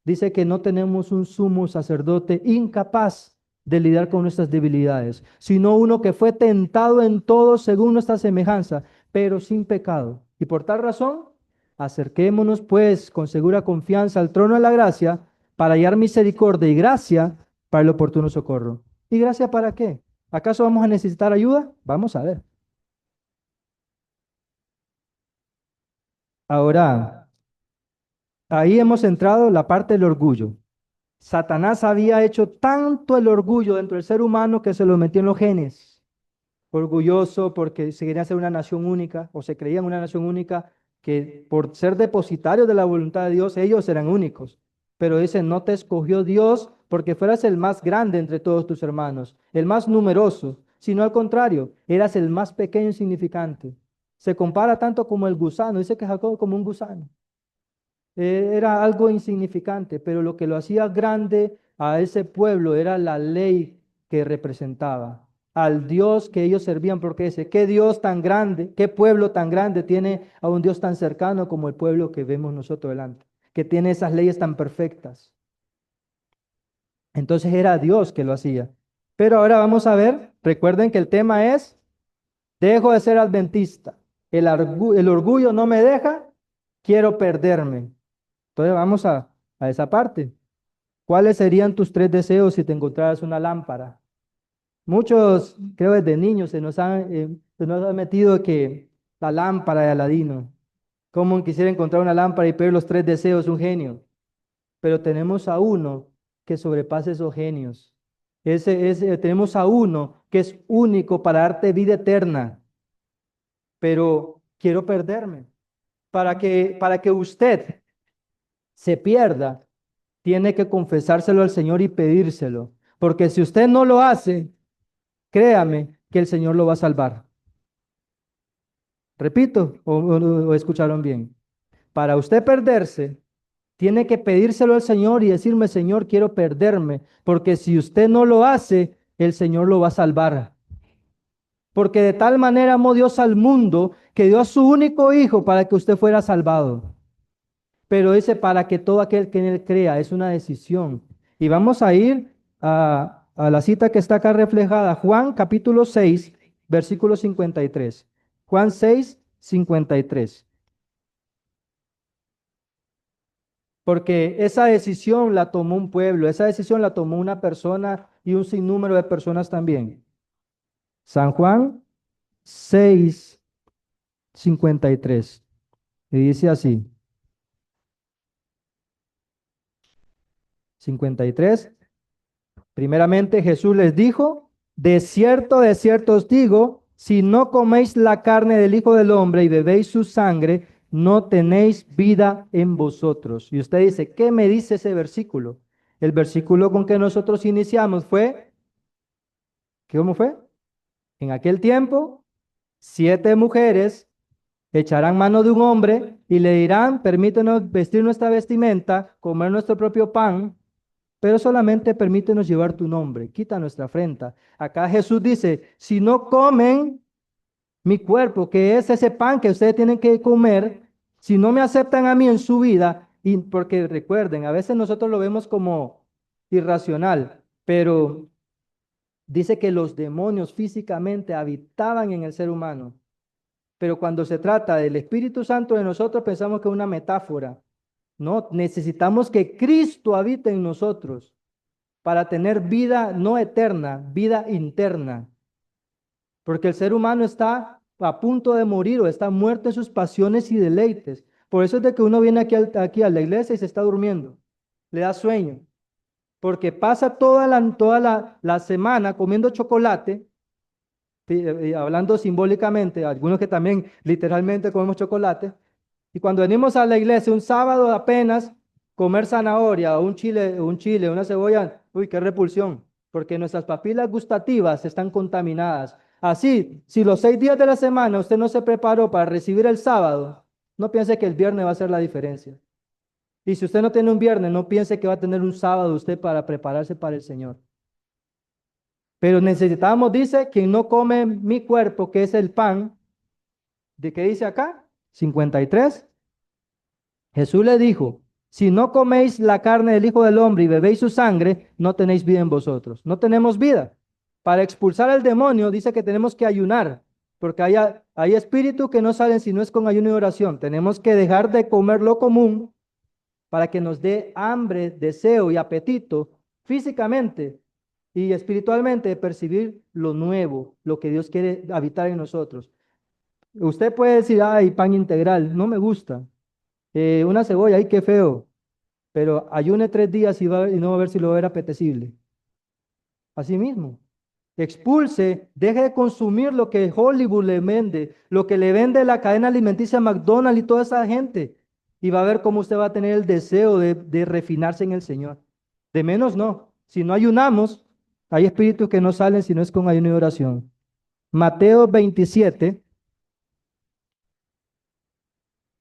Dice que no tenemos un sumo sacerdote incapaz de lidiar con nuestras debilidades, sino uno que fue tentado en todo según nuestra semejanza, pero sin pecado. Y por tal razón, acerquémonos pues con segura confianza al trono de la gracia para hallar misericordia y gracia para el oportuno socorro. ¿Y gracia para qué? ¿Acaso vamos a necesitar ayuda? Vamos a ver. Ahora, ahí hemos entrado en la parte del orgullo. Satanás había hecho tanto el orgullo dentro del ser humano que se lo metió en los genes. Orgulloso porque se quería ser una nación única o se creían una nación única que por ser depositarios de la voluntad de Dios ellos eran únicos. Pero dice, no te escogió Dios porque fueras el más grande entre todos tus hermanos, el más numeroso, sino al contrario, eras el más pequeño y insignificante. Se compara tanto como el gusano, dice que Jacob como un gusano. Era algo insignificante, pero lo que lo hacía grande a ese pueblo era la ley que representaba, al Dios que ellos servían, porque dice, ¿qué Dios tan grande, qué pueblo tan grande tiene a un Dios tan cercano como el pueblo que vemos nosotros delante, que tiene esas leyes tan perfectas? Entonces era Dios que lo hacía. Pero ahora vamos a ver, recuerden que el tema es, dejo de ser adventista, el orgullo no me deja, quiero perderme. Entonces vamos a esa parte. ¿Cuáles serían tus tres deseos si te encontraras una lámpara? Muchos, creo desde niños, se nos ha metido que la lámpara de Aladino. ¿Cómo quisiera encontrar una lámpara y pedir los tres deseos? Un genio. Pero tenemos a uno que sobrepasa esos genios. Tenemos a uno que es único para darte vida eterna. Pero quiero perderme. Para que usted se pierda, tiene que confesárselo al Señor y pedírselo. Porque si usted no lo hace, créame que el Señor lo va a salvar. Repito, o escucharon bien. Para usted perderse, tiene que pedírselo al Señor y decirme, Señor, quiero perderme. Porque si usted no lo hace, el Señor lo va a salvar. Porque de tal manera amó Dios al mundo que dio a su único hijo para que usted fuera salvado. Pero dice para que todo aquel que en él crea, es una decisión. Y vamos a ir a la cita que está acá reflejada, Juan capítulo 6, versículo 53. Juan 6, 53. Porque esa decisión la tomó un pueblo, esa decisión la tomó una persona y un sinnúmero de personas también. San Juan 6, 53. Y dice así, 53. Primeramente Jesús les dijo, de cierto os digo, si no coméis la carne del Hijo del Hombre y bebéis su sangre, no tenéis vida en vosotros. Y usted dice, ¿qué me dice ese versículo? El versículo con que nosotros iniciamos fue, ¿cómo fue? En aquel tiempo, 7 mujeres echarán mano de un hombre y le dirán, permítenos vestir nuestra vestimenta, comer nuestro propio pan, pero solamente permítenos llevar tu nombre, quita nuestra afrenta. Acá Jesús dice, si no comen mi cuerpo, que es ese pan que ustedes tienen que comer, si no me aceptan a mí en su vida, y porque recuerden, a veces nosotros lo vemos como irracional, pero dice que los demonios físicamente habitaban en el ser humano. Pero cuando se trata del Espíritu Santo de nosotros, pensamos que es una metáfora. No, necesitamos que Cristo habite en nosotros para tener vida no eterna, vida interna. Porque el ser humano está a punto de morir o está muerto en sus pasiones y deleites. Por eso es de que uno viene aquí a la iglesia y se está durmiendo. Le da sueño. Porque pasa toda la semana comiendo chocolate, hablando simbólicamente, algunos que también literalmente comemos chocolate. Y cuando venimos a la iglesia un sábado apenas, comer zanahoria o un chile, una cebolla, uy, qué repulsión, porque nuestras papilas gustativas están contaminadas. Así, si los 6 días de la semana usted no se preparó para recibir el sábado, no piense que el viernes va a ser la diferencia. Y si usted no tiene un viernes, no piense que va a tener un sábado usted para prepararse para el Señor. Pero necesitamos, dice, quien no come mi cuerpo, que es el pan, ¿de qué dice acá? 53. Jesús le dijo, Si no coméis la carne del Hijo del Hombre y bebéis su sangre, no tenéis vida en vosotros. No tenemos vida. Para expulsar al demonio dice que tenemos que ayunar, porque hay espíritus que no salen si no es con ayuno y oración. Tenemos que dejar de comer lo común para que nos dé hambre, deseo y apetito físicamente y espiritualmente de percibir lo nuevo, lo que Dios quiere habitar en nosotros. Usted puede decir, ay, pan integral, no me gusta. Una cebolla, ay, qué feo. Pero ayune 3 días y no va a ver si lo va a ver apetecible. Así mismo. Expulse, deje de consumir lo que Hollywood le vende, lo que le vende la cadena alimenticia McDonald's y toda esa gente. Y va a ver cómo usted va a tener el deseo de refinarse en el Señor. De menos no. Si no ayunamos, hay espíritus que no salen si no es con ayuno y oración. Mateo 27.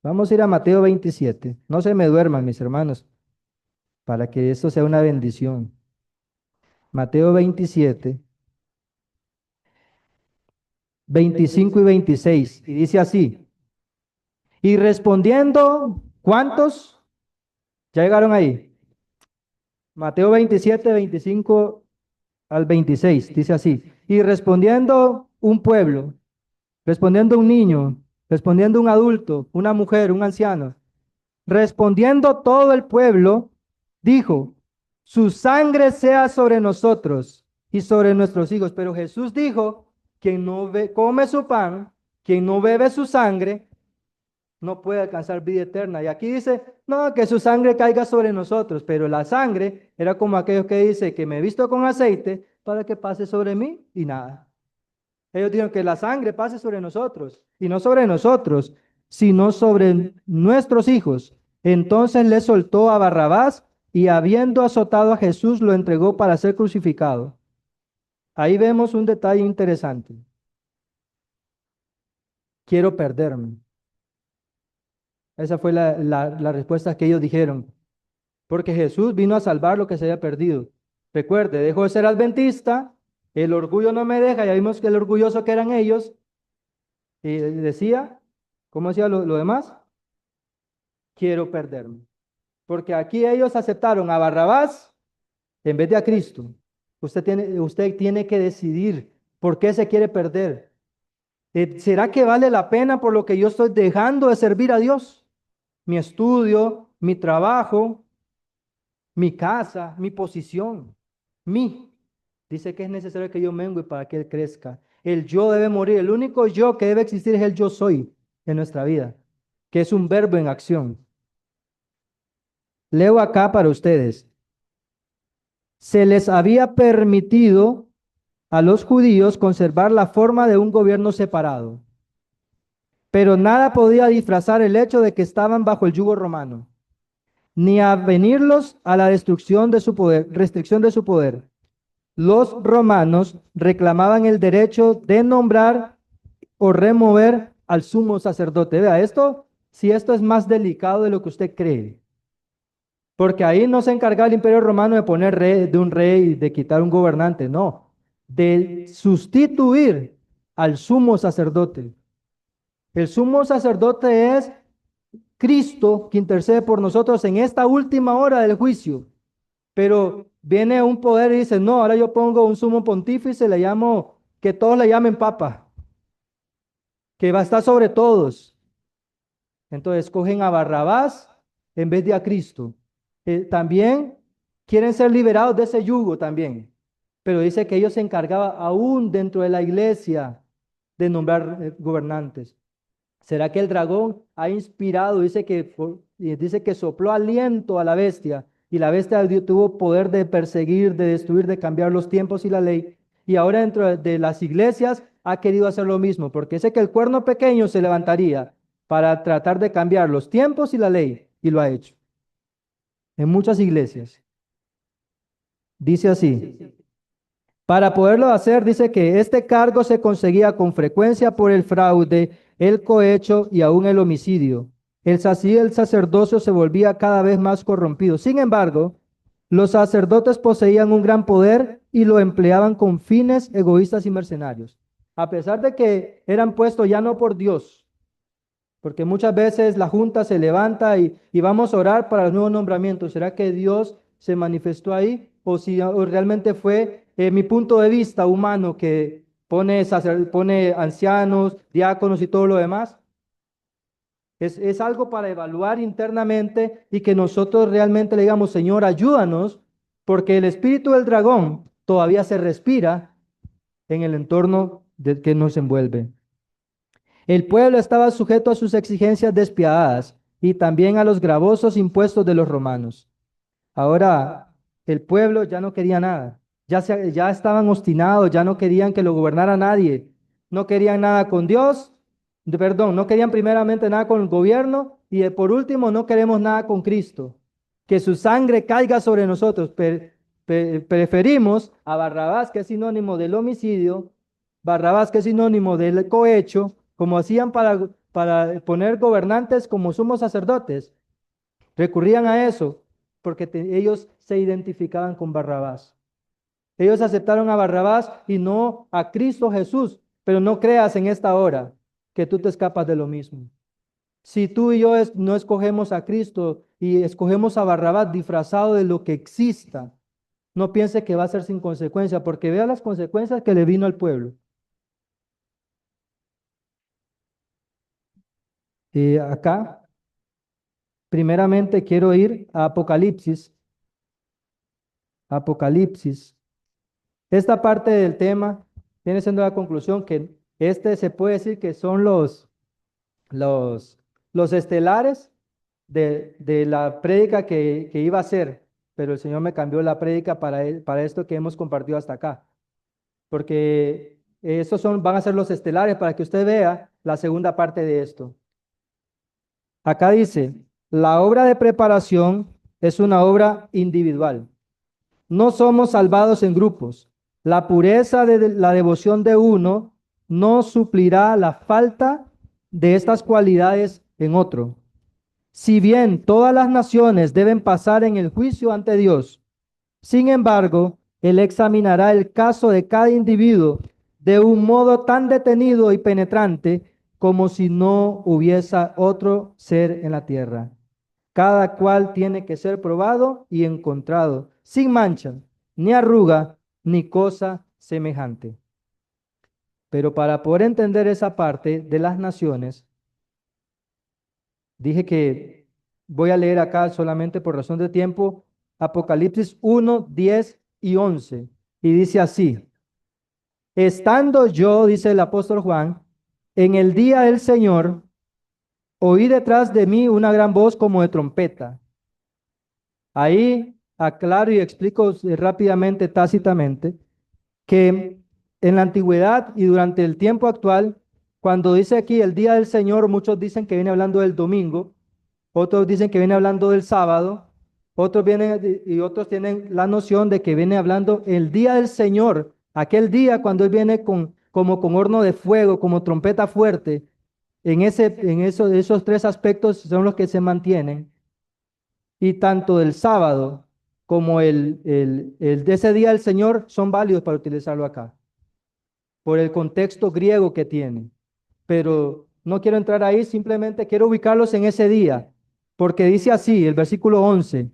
Vamos a ir a Mateo 27. No se me duerman, mis hermanos, para que esto sea una bendición. Mateo 27, 25 y 26. Y dice así. Y respondiendo, ¿cuántos? ¿Ya llegaron ahí? Mateo 27, 25 al 26. Dice así. Y respondiendo un pueblo, respondiendo un niño, respondiendo un adulto, una mujer, un anciano, respondiendo todo el pueblo, dijo, su sangre sea sobre nosotros y sobre nuestros hijos. Pero Jesús dijo, quien no come su pan, quien no bebe su sangre, no puede alcanzar vida eterna. Y aquí dice, no, que su sangre caiga sobre nosotros, pero la sangre era como aquellos que dice que me he visto con aceite para que pase sobre mí y nada. Ellos dijeron que la sangre pase sobre nosotros y no sobre nosotros, sino sobre nuestros hijos. Entonces le soltó a Barrabás y habiendo azotado a Jesús lo entregó para ser crucificado. Ahí vemos un detalle interesante. Quiero perderme. Esa fue la respuesta que ellos dijeron. Porque Jesús vino a salvar lo que se había perdido. Recuerde, dejó de ser adventista, el orgullo no me deja, ya vimos que el orgulloso que eran ellos, y decía, ¿cómo decía lo demás? Quiero perderme. Porque aquí ellos aceptaron a Barrabás en vez de a Cristo. Usted tiene que decidir por qué se quiere perder. ¿Será que vale la pena por lo que yo estoy dejando de servir a Dios? Mi estudio, mi trabajo, mi casa, mi posición, mi. Dice que es necesario que yo mengue para que Él crezca. El yo debe morir. El único yo que debe existir es el yo soy en nuestra vida, que es un verbo en acción. Leo acá para ustedes. Se les había permitido a los judíos conservar la forma de un gobierno separado, pero nada podía disfrazar el hecho de que estaban bajo el yugo romano, ni avenirlos a la destrucción de su poder, restricción de su poder. Los romanos reclamaban el derecho de nombrar o remover al sumo sacerdote. Vea, si esto es más delicado de lo que usted cree, porque ahí no se encargaba el Imperio Romano de poner de un rey, de quitar un gobernante, no, de sustituir al sumo sacerdote. El sumo sacerdote es Cristo que intercede por nosotros en esta última hora del juicio. Pero viene un poder y dice, no, ahora yo pongo un sumo pontífice, le llamo, que todos le llamen papa, que va a estar sobre todos. Entonces escogen a Barrabás en vez de a Cristo. También quieren ser liberados de ese yugo también. Pero dice que ellos se encargaban aún dentro de la iglesia de nombrar gobernantes. ¿Será que el dragón ha inspirado? Dice que sopló aliento a la bestia y la bestia tuvo poder de perseguir, de destruir, de cambiar los tiempos y la ley. Y ahora dentro de las iglesias ha querido hacer lo mismo, porque dice que el cuerno pequeño se levantaría para tratar de cambiar los tiempos y la ley, y lo ha hecho. En muchas iglesias. Dice así. Para poderlo hacer, dice que este cargo se conseguía con frecuencia por el fraude, el cohecho y aún el homicidio. Así el sacerdocio se volvía cada vez más corrompido. Sin embargo, los sacerdotes poseían un gran poder y lo empleaban con fines egoístas y mercenarios. A pesar de que eran puestos ya no por Dios, Porque muchas veces la junta se levanta y vamos a orar para los nuevos nombramientos. ¿Será que Dios se manifestó ahí? ¿O si o realmente fue mi punto de vista humano que pone ancianos, diáconos y todo lo demás? Es algo para evaluar internamente y que nosotros realmente le digamos, Señor, ayúdanos, porque el espíritu del dragón todavía se respira en el entorno que nos envuelve. El pueblo estaba sujeto a sus exigencias despiadadas y también a los gravosos impuestos de los romanos. Ahora, el pueblo ya no quería nada, ya estaban obstinados, ya no querían que lo gobernara nadie, no querían nada con Dios, perdón, no querían primeramente nada con el gobierno y por último no queremos nada con Cristo, que su sangre caiga sobre nosotros. Preferimos a Barrabás, que es sinónimo del homicidio, Barrabás, que es sinónimo del cohecho, como hacían para poner gobernantes como sumos sacerdotes. Recurrían a eso porque ellos se identificaban con Barrabás. Ellos aceptaron a Barrabás y no a Cristo Jesús, pero no creas en esta hora que tú te escapas de lo mismo. Si tú y yo no escogemos a Cristo y escogemos a Barrabás disfrazado de lo que exista, no piense que va a ser sin consecuencia, porque vea las consecuencias que le vino al pueblo. Y acá, primeramente quiero ir a Apocalipsis. Apocalipsis. Esta parte del tema viene siendo la conclusión que este se puede decir que son los, los estelares de la prédica que iba a hacer, pero el Señor me cambió la prédica para esto que hemos compartido hasta acá, porque van a ser los estelares para que usted vea la segunda parte de esto. Acá dice, la obra de preparación es una obra individual. No somos salvados en grupos. La pureza de la devoción de uno no suplirá la falta de estas cualidades en otro. Si bien todas las naciones deben pasar en el juicio ante Dios, sin embargo, Él examinará el caso de cada individuo de un modo tan detenido y penetrante como si no hubiese otro ser en la tierra. Cada cual tiene que ser probado y encontrado, sin mancha, ni arruga, ni cosa semejante. Pero para poder entender esa parte de las naciones, dije que voy a leer acá solamente por razón de tiempo, Apocalipsis 1, 10 y 11. Y dice así, estando yo, dice el apóstol Juan, en el día del Señor, oí detrás de mí una gran voz como de trompeta. Ahí aclaro y explico rápidamente, tácitamente, que en la antigüedad y durante el tiempo actual, cuando dice aquí el día del Señor, muchos dicen que viene hablando del domingo, otros dicen que viene hablando del sábado, y otros tienen la noción de que viene hablando el día del Señor, aquel día cuando Él viene como con horno de fuego, como trompeta fuerte. Esos tres aspectos son los que se mantienen. Y tanto el sábado como el de ese día del Señor son válidos para utilizarlo acá, por el contexto griego que tiene. Pero no quiero entrar ahí, simplemente quiero ubicarlos en ese día, porque dice así, el versículo 11,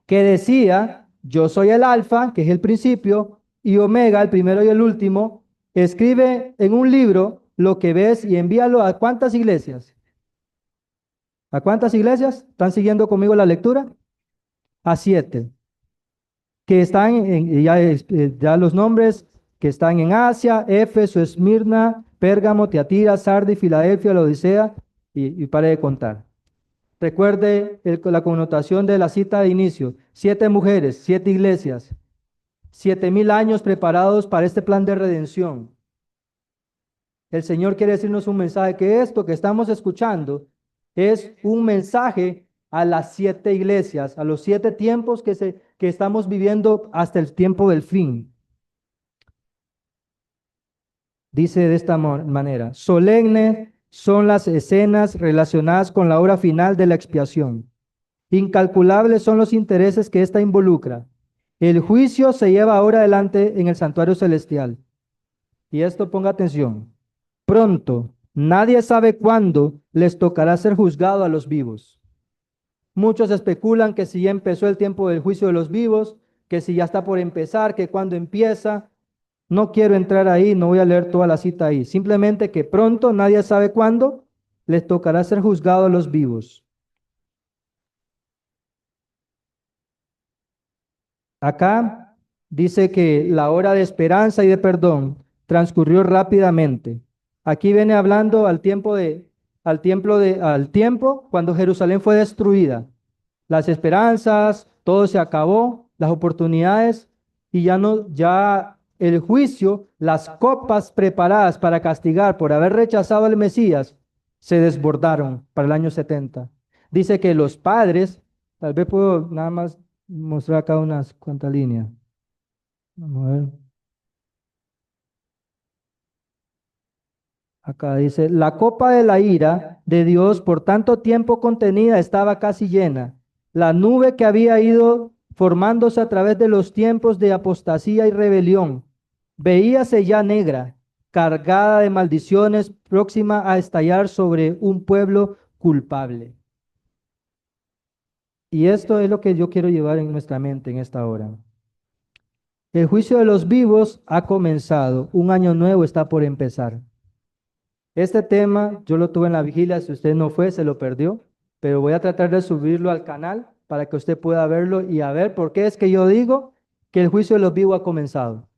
que decía, yo soy el alfa, que es el principio, y omega, el primero y el último, escribe en un libro lo que ves y envíalo a ¿cuántas iglesias? ¿A cuántas iglesias? ¿Están siguiendo conmigo la lectura? A 7, que están ya los nombres que están en Asia, Éfeso, Esmirna, Pérgamo, Tiatira, Sardis, Filadelfia, Laodicea, y pare de contar. Recuerde la connotación de la cita de inicio, 7 mujeres, 7 iglesias, 7,000 años preparados para este plan de redención. El Señor quiere decirnos un mensaje, que esto que estamos escuchando es un mensaje a las 7 iglesias, a los 7 tiempos que estamos viviendo hasta el tiempo del fin. Dice de esta manera, solemnes son las escenas relacionadas con la hora final de la expiación. Incalculables son los intereses que ésta involucra. El juicio se lleva ahora adelante en el santuario celestial. Y esto ponga atención. Pronto, Nadie sabe cuándo les tocará ser juzgado a los vivos. Muchos especulan que si ya empezó el tiempo del juicio de los vivos, que si ya está por empezar, que cuando empieza. No quiero entrar ahí, no voy a leer toda la cita ahí. Simplemente que pronto, nadie sabe cuándo, les tocará ser juzgados a los vivos. Acá dice que la hora de esperanza y de perdón transcurrió rápidamente. Aquí viene hablando al tiempo cuando Jerusalén fue destruida. Las esperanzas, todo se acabó, las oportunidades y ya no, ya el juicio, las copas preparadas para castigar por haber rechazado al Mesías, se desbordaron para el año 70. Dice que los padres, tal vez puedo nada más mostrar acá unas cuantas líneas. Vamos a ver. Acá dice, la copa de la ira de Dios por tanto tiempo contenida estaba casi llena. La nube que había ido formándose a través de los tiempos de apostasía y rebelión, veíase ya negra, cargada de maldiciones, próxima a estallar sobre un pueblo culpable. Y esto es lo que yo quiero llevar en nuestra mente en esta hora. El juicio de los vivos ha comenzado, un año nuevo está por empezar. Este tema yo lo tuve en la vigilia, si usted no fue, se lo perdió, pero voy a tratar de subirlo al canal para que usted pueda verlo y a ver por qué es que yo digo que el juicio de los vivos ha comenzado.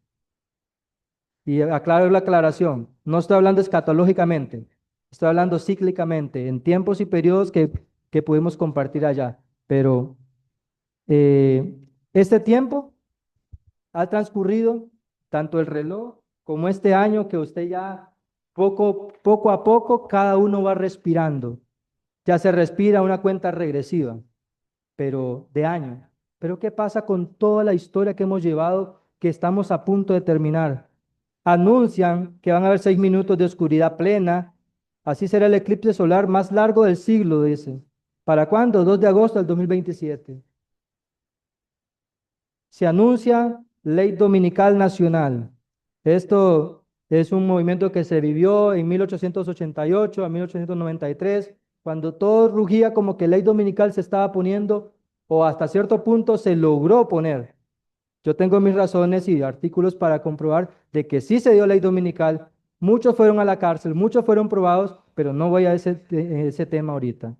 Y aclaro la aclaración, no estoy hablando escatológicamente, estoy hablando cíclicamente, en tiempos y periodos que pudimos compartir allá. Pero eh, este tiempo ha transcurrido, tanto el reloj como este año que usted ya poco a poco cada uno va respirando. Ya se respira una cuenta regresiva, pero de año. Pero ¿qué pasa con toda la historia que hemos llevado que estamos a punto de terminar? Anuncian que van a haber 6 minutos de oscuridad plena. Así será el eclipse solar más largo del siglo, dice. ¿Para cuándo? 2 de agosto del 2027. Se anuncia ley dominical nacional. Esto es un movimiento que se vivió en 1888 a 1893, cuando todo rugía como que ley dominical se estaba poniendo o hasta cierto punto se logró poner. Yo tengo mis razones y artículos para comprobar de que sí se dio ley dominical. Muchos fueron a la cárcel, muchos fueron probados, pero no voy a ese tema ahorita.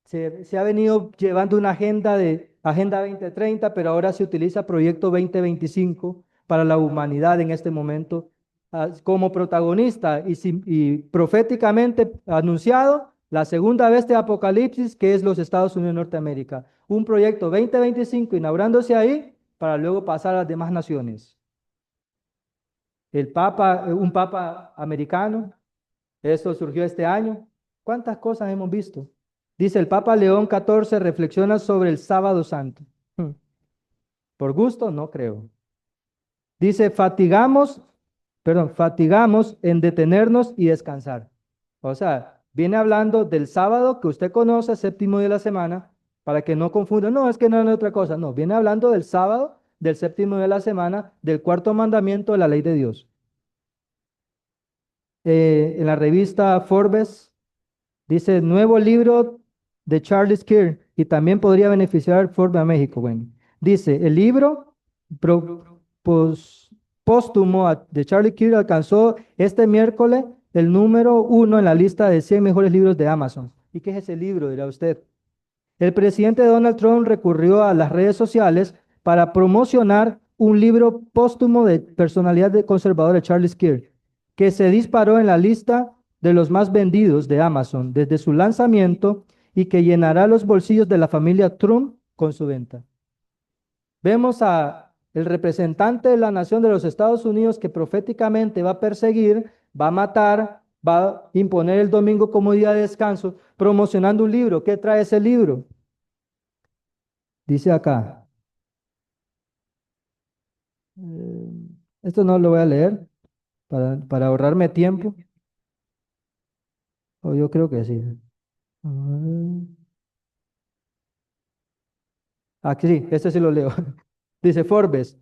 Se ha venido llevando una agenda de Agenda 2030, pero ahora se utiliza Proyecto 2025 para la humanidad en este momento, como protagonista y proféticamente anunciado la segunda vez de Apocalipsis, que es los Estados Unidos de Norteamérica. Un proyecto 2025 inaugurándose ahí para luego pasar a las demás naciones. Un papa americano, esto surgió este año. ¿Cuántas cosas hemos visto? Dice el Papa León XIV reflexiona sobre el sábado santo. Hmm. Por gusto, no creo. Dice, fatigamos en detenernos y descansar. O sea, viene hablando del sábado que usted conoce, séptimo día de la semana, para que no confunda. No, es que no es otra cosa. No, viene hablando del sábado, del séptimo día de la semana, del cuarto mandamiento de la ley de Dios. En la revista Forbes dice, nuevo libro de Charles Kirk y también podría beneficiar Forbes a México. Bueno, dice, el libro póstumo de Charlie Kirk alcanzó este miércoles el número 1 en la lista de 100 mejores libros de Amazon. ¿Y qué es ese libro, dirá usted? El presidente Donald Trump recurrió a las redes sociales para promocionar un libro póstumo de personalidad conservadora de Charles Kirk, que se disparó en la lista de los más vendidos de Amazon desde su lanzamiento y que llenará los bolsillos de la familia Trump con su venta. Vemos a el representante de la nación de los Estados Unidos que proféticamente va a perseguir, va a matar, va a imponer el domingo como día de descanso, promocionando un libro. ¿Qué trae ese libro? Dice acá, eh, esto no lo voy a leer para ahorrarme tiempo, o yo creo que sí. Aquí sí, este sí lo leo. Dice Forbes,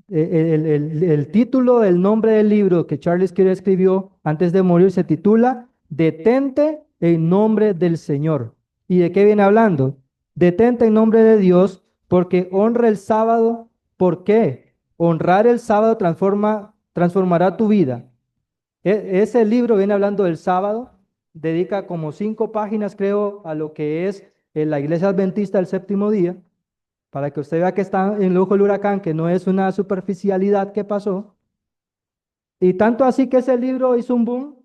el título del nombre del libro que Charles Kirk escribió antes de morir se titula Detente en nombre del Señor. ¿Y de qué viene hablando? Detente en nombre de Dios porque honra el sábado. ¿Por qué? Honrar el sábado transformará tu vida. Ese libro viene hablando del sábado, dedica como 5 páginas, creo, a lo que es la iglesia adventista del séptimo día, para que usted vea que está en el ojo del huracán, que no es una superficialidad que pasó. Y tanto así que ese libro hizo un boom,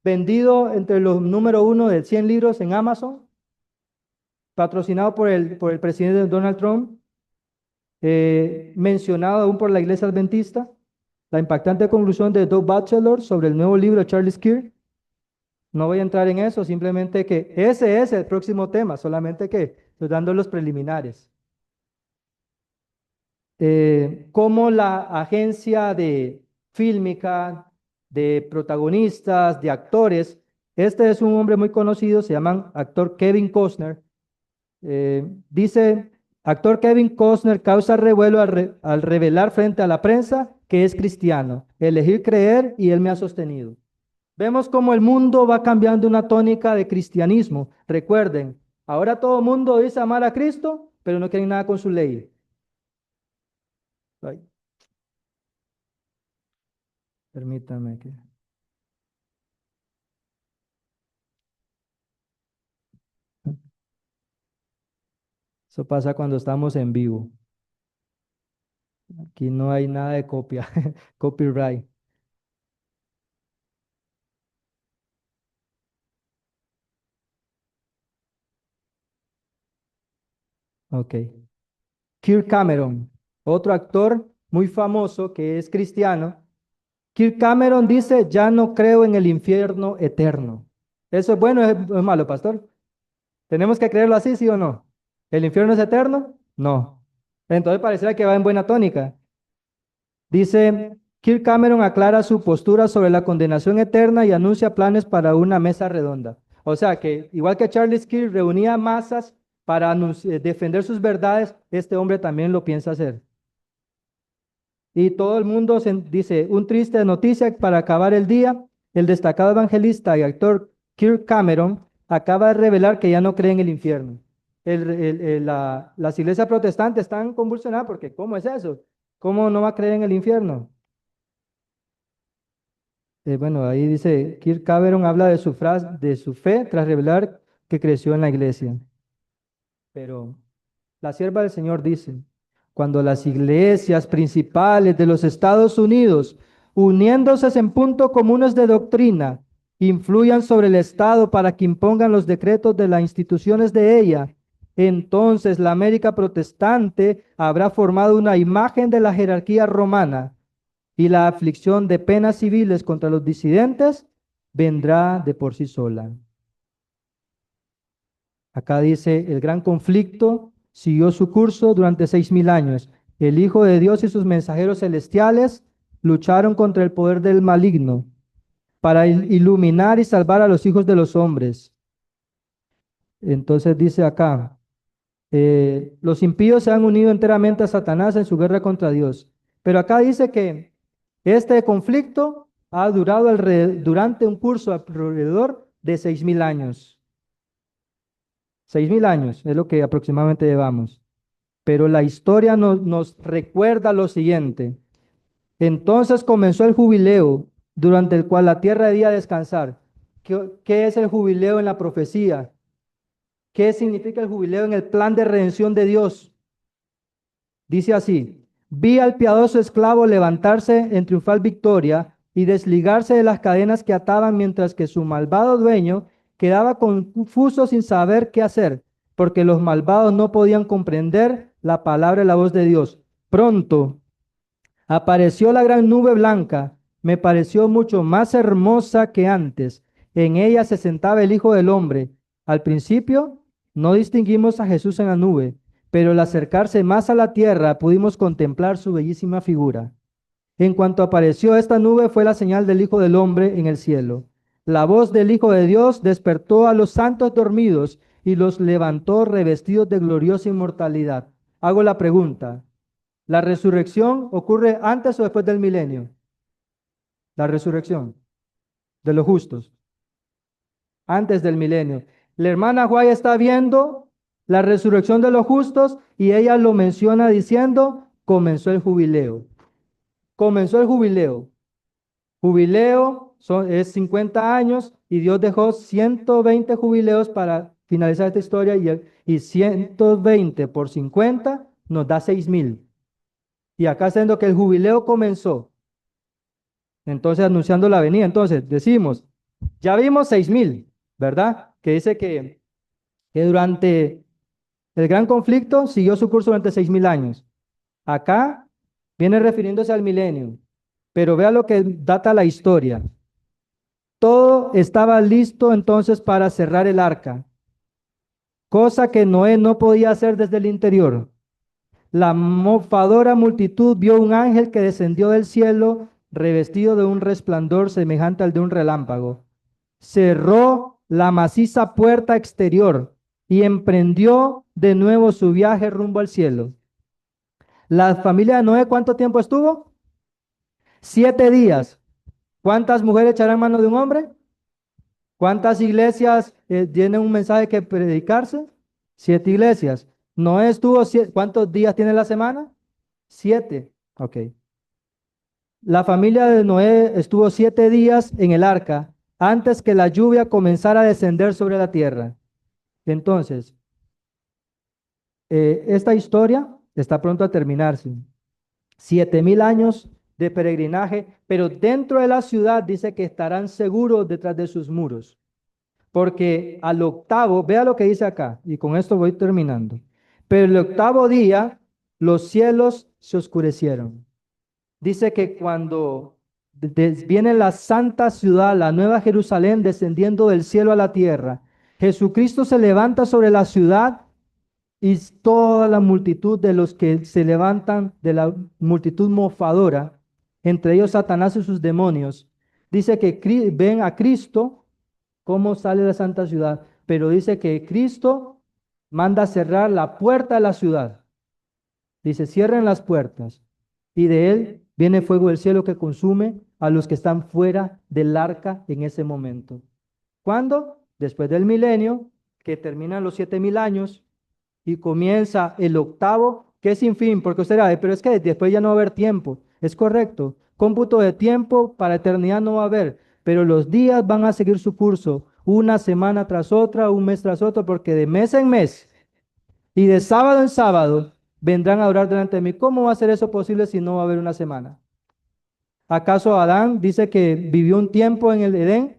vendido entre los número 1 de 100 libros en Amazon, patrocinado por el presidente Donald Trump, mencionado aún por la iglesia adventista. La impactante conclusión de Doug Batchelor sobre el nuevo libro de Charles Kirk. No voy a entrar en eso, simplemente que ese es el próximo tema, solamente que estoy dando los preliminares. Como la agencia de fílmica, de protagonistas, de actores, este es un hombre muy conocido, se llama actor Kevin Costner. Dice, actor Kevin Costner causa revuelo al revelar frente a la prensa que es cristiano. Elegir creer y él me ha sostenido. Vemos cómo el mundo va cambiando una tónica de cristianismo. Recuerden, ahora todo el mundo dice amar a Cristo, pero no quieren nada con su ley. Ay, permítame que... Eso pasa cuando estamos en vivo. Aquí no hay nada de copia, copyright. Ok. Kirk Cameron, otro actor muy famoso que es cristiano. Kirk Cameron dice, ya no creo en el infierno eterno. ¿Eso es bueno o es malo, pastor? ¿Tenemos que creerlo así, sí o no? ¿El infierno es eterno? No. Entonces pareciera que va en buena tónica. Dice, Kirk Cameron aclara su postura sobre la condenación eterna y anuncia planes para una mesa redonda. O sea que, igual que Charles Kirk reunía masas para defender sus verdades, este hombre también lo piensa hacer. Y todo el mundo dice, un triste noticia para acabar el día, el destacado evangelista y actor Kirk Cameron acaba de revelar que ya no cree en el infierno. Las iglesias protestantes están convulsionadas porque ¿cómo es eso? ¿Cómo no va a creer en el infierno? Bueno, ahí dice, Kirk Cameron habla de de su fe tras revelar que creció en la iglesia. Pero la sierva del Señor dice, cuando las iglesias principales de los Estados Unidos, uniéndose en puntos comunes de doctrina, influyan sobre el Estado para que impongan los decretos de las instituciones de ella, entonces la América protestante habrá formado una imagen de la jerarquía romana y la aflicción de penas civiles contra los disidentes vendrá de por sí sola. Acá dice, el gran conflicto siguió su curso durante 6000 años. El Hijo de Dios y sus mensajeros celestiales lucharon contra el poder del maligno para iluminar y salvar a los hijos de los hombres. Entonces dice acá, los impíos se han unido enteramente a Satanás en su guerra contra Dios. Pero acá dice que este conflicto ha durado durante un curso alrededor de 6000 años. 6000 años es lo que aproximadamente llevamos. Pero la historia nos recuerda lo siguiente. Entonces comenzó el jubileo, durante el cual la tierra debía descansar. ¿Qué es el jubileo en la profecía? ¿Qué significa el jubileo en el plan de redención de Dios? Dice así, vi al piadoso esclavo levantarse en triunfal victoria y desligarse de las cadenas que ataban, mientras que su malvado dueño quedaba confuso sin saber qué hacer, porque los malvados no podían comprender la palabra y la voz de Dios. Pronto apareció la gran nube blanca, me pareció mucho más hermosa que antes. En ella se sentaba el Hijo del Hombre. Al principio no distinguimos a Jesús en la nube, pero al acercarse más a la tierra pudimos contemplar su bellísima figura. En cuanto apareció esta nube fue la señal del Hijo del Hombre en el cielo. La voz del Hijo de Dios despertó a los santos dormidos y los levantó revestidos de gloriosa inmortalidad. Hago la pregunta, ¿la resurrección ocurre antes o después del milenio? La resurrección. de los justos, antes del milenio. La hermana Guay está viendo la resurrección de los justos y ella lo menciona diciendo, comenzó el jubileo. Comenzó el jubileo. Jubileo es 50 años y Dios dejó 120 jubileos para finalizar esta historia y 120 por 50 nos da 6.000. Y acá siendo que el jubileo comenzó, entonces anunciando la venida. Entonces decimos, ya vimos 6.000, ¿verdad? Que dice que durante el gran conflicto siguió su curso durante 6.000 años. Acá viene refiriéndose al milenio, pero vea lo que data la historia. Todo estaba listo entonces para cerrar el arca, cosa que Noé no podía hacer desde el interior. La mofadora multitud vio un ángel que descendió del cielo revestido de un resplandor semejante al de un relámpago. Cerró la maciza puerta exterior y emprendió de nuevo su viaje rumbo al cielo. La familia de Noé, ¿cuánto tiempo estuvo? 7 días. ¿Cuántas mujeres echarán mano de un hombre? ¿Cuántas iglesias tienen un mensaje que predicarse? 7 iglesias. Noé estuvo, ¿cuántos días tiene la semana? 7. Ok. La familia de Noé estuvo 7 días en el arca antes que la lluvia comenzara a descender sobre la tierra. Entonces, esta historia está pronto a terminarse. 7.000 años de peregrinaje, pero dentro de la ciudad dice que estarán seguros detrás de sus muros. Porque al octavo, vea lo que dice acá, y con esto voy terminando. Pero el octavo día, los cielos se oscurecieron. Dice que cuando viene la santa ciudad, la nueva Jerusalén, descendiendo del cielo a la tierra, Jesucristo se levanta sobre la ciudad y toda la multitud de los que se levantan, de la multitud mofadora, entre ellos Satanás y sus demonios, dice que ven a Cristo cómo sale la santa ciudad, pero dice que Cristo manda cerrar la puerta de la ciudad. Dice, cierren las puertas y de él viene fuego del cielo que consume a los que están fuera del arca en ese momento. ¿Cuándo? Después del milenio, que terminan los 7.000 años y comienza el octavo, que es sin fin, porque usted dirá, pero es que después ya no va a haber tiempo. Es correcto, cómputo de tiempo para eternidad no va a haber, pero los días van a seguir su curso, una semana tras otra, un mes tras otro, porque de mes en mes y de sábado en sábado vendrán a orar delante de mí. ¿Cómo va a ser eso posible si no va a haber una semana? ¿Acaso Adán dice que vivió un tiempo en el Edén,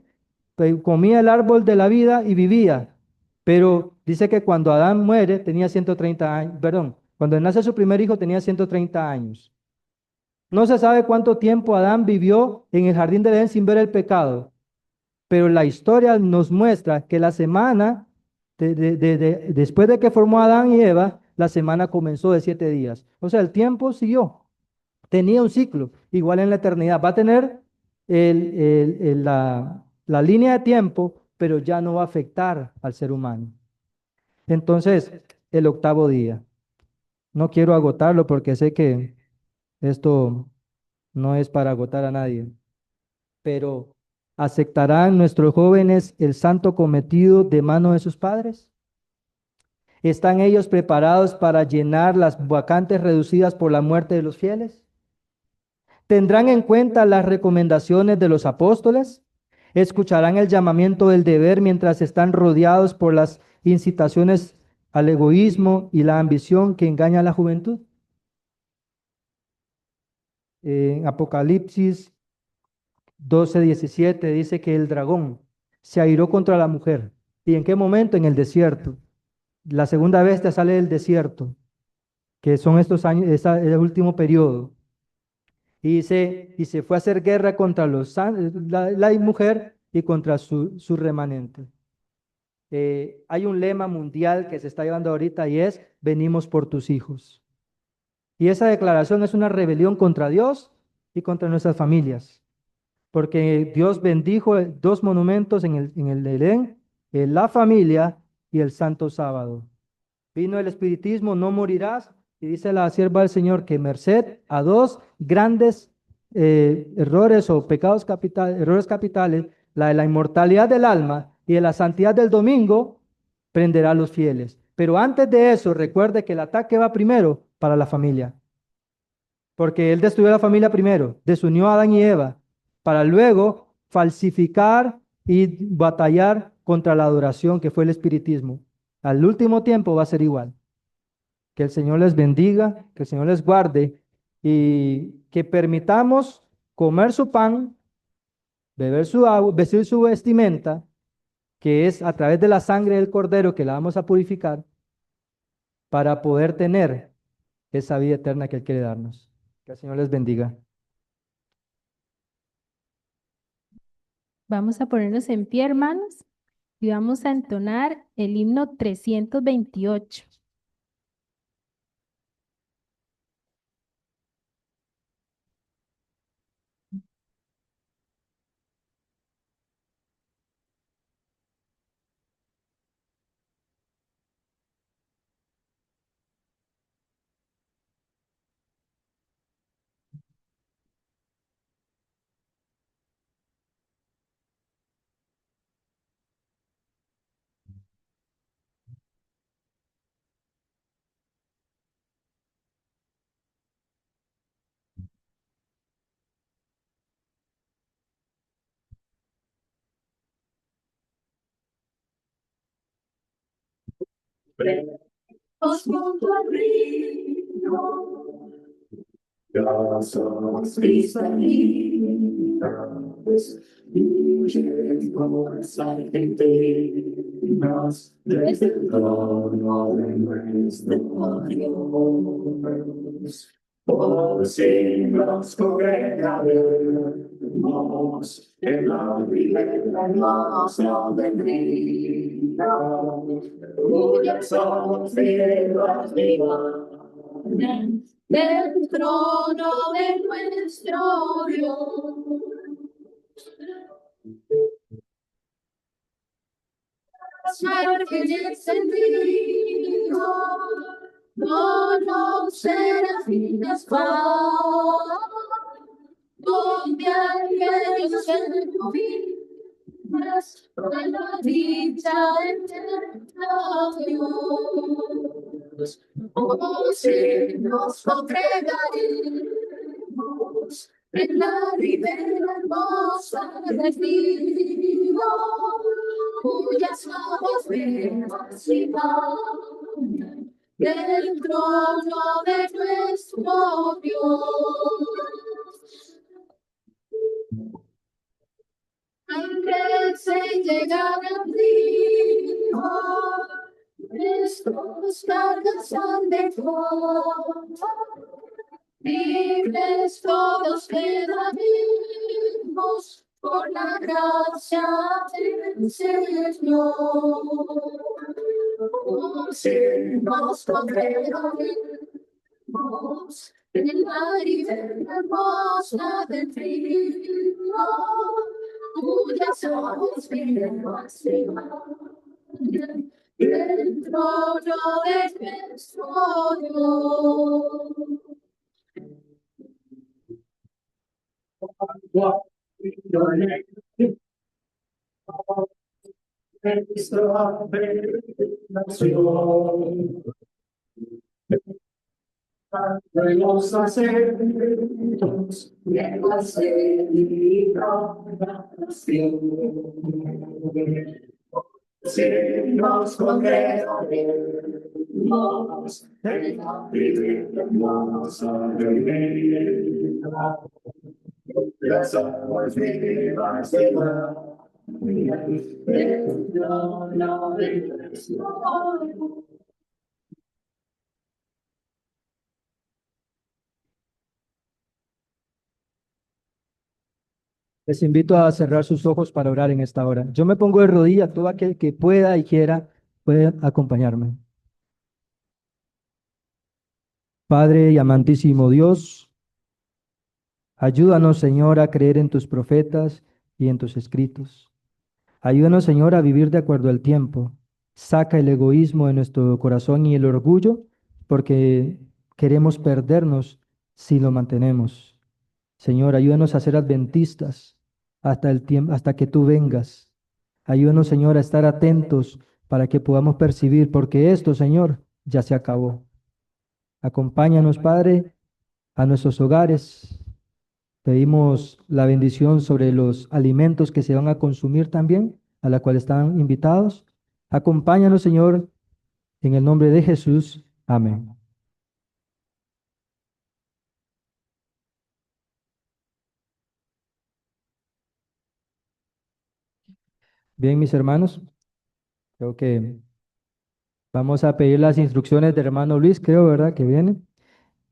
comía el árbol de la vida y vivía? Pero dice que cuando Adán muere tenía 130 años, perdón, cuando nace su primer hijo tenía 130 años. No se sabe cuánto tiempo Adán vivió en el jardín del Edén sin ver el pecado, pero la historia nos muestra que la semana, después de que formó Adán y Eva, la semana comenzó de 7 días. O sea, el tiempo siguió, tenía un ciclo, igual en la eternidad. Va a tener la línea de tiempo, pero ya no va a afectar al ser humano. Entonces, el octavo día. No quiero agotarlo porque sé que esto no es para agotar a nadie, pero ¿aceptarán nuestros jóvenes el santo cometido de mano de sus padres? ¿Están ellos preparados para llenar las vacantes reducidas por la muerte de los fieles? ¿Tendrán en cuenta las recomendaciones de los apóstoles? ¿Escucharán el llamamiento del deber mientras están rodeados por las incitaciones al egoísmo y la ambición que engaña a la juventud? En Apocalipsis 12:17 dice que el dragón se airó contra la mujer. ¿Y en qué momento? En el desierto. La segunda bestia sale del desierto, que son estos años, el último periodo. Y se fue a hacer guerra contra la mujer y contra su remanente. Hay un lema mundial que se está llevando ahorita y es, venimos por tus hijos. Y esa declaración es una rebelión contra Dios y contra nuestras familias. Porque Dios bendijo 2 monumentos en el Edén, la familia y el santo sábado. Vino el espiritismo, no morirás, y dice la sierva del Señor que merced a 2 grandes errores o errores capitales, la de la inmortalidad del alma y de la santidad del domingo, prenderá a los fieles. Pero antes de eso, recuerde que el ataque va primero para la familia, porque él destruyó la familia primero, desunió a Adán y Eva, para luego falsificar y batallar contra la adoración que fue el espiritismo. Al último tiempo va a ser igual. Que el Señor les bendiga, que el Señor les guarde y que permitamos comer su pan, beber su agua, vestir su vestimenta, que es a través de la sangre del Cordero que la vamos a purificar para poder tener esa vida eterna que Él quiere darnos. Que el Señor les bendiga. Vamos a ponernos en pie, hermanos, y vamos a entonar el himno 328. Os junto al río, somos cristalinos, huyemos argentinos desde el trono de nuestro Dios. Por siglos congregaremos en la ribera hermosa del río, cuyas somos vivas del trono de nuestro Dios. Las márgenes del río, no nos serafines van, donde ángeles serafines de la dicha eterna Dios. Oh, si nos congregaremos en la ribera hermosa del río, cuyas aguas vivas y van del trono de nuestro Dios. Antes de llegar al río, nuestros cargas han de libres todos quedaremos por la gracia del Señor. Si nos congregaremos en la ribera hermosa del río, cuyas aguas vivas y van del trono de nuestro Dios. De los acentos de la celebración, si nos congregaremos en la ribera hermosa del río, las aguas vivas y van del trono de nuestro Dios. Les invito a cerrar sus ojos para orar en esta hora. Yo me pongo de rodillas, todo aquel que pueda y quiera puede acompañarme. Padre y amantísimo Dios, ayúdanos, Señor, a creer en tus profetas y en tus escritos. Ayúdanos, Señor, a vivir de acuerdo al tiempo. Saca el egoísmo de nuestro corazón y el orgullo, porque queremos perdernos si lo mantenemos. Señor, ayúdanos a ser adventistas, hasta el tiempo, hasta que tú vengas. Ayúdanos, Señor, a estar atentos para que podamos percibir, porque esto, Señor, ya se acabó. Acompáñanos, Padre, a nuestros hogares. Pedimos la bendición sobre los alimentos que se van a consumir también, a la cual están invitados. Acompáñanos, Señor, en el nombre de Jesús. Amén. Bien, mis hermanos, creo que vamos a pedir las instrucciones del hermano Luis, creo, ¿verdad? Que viene.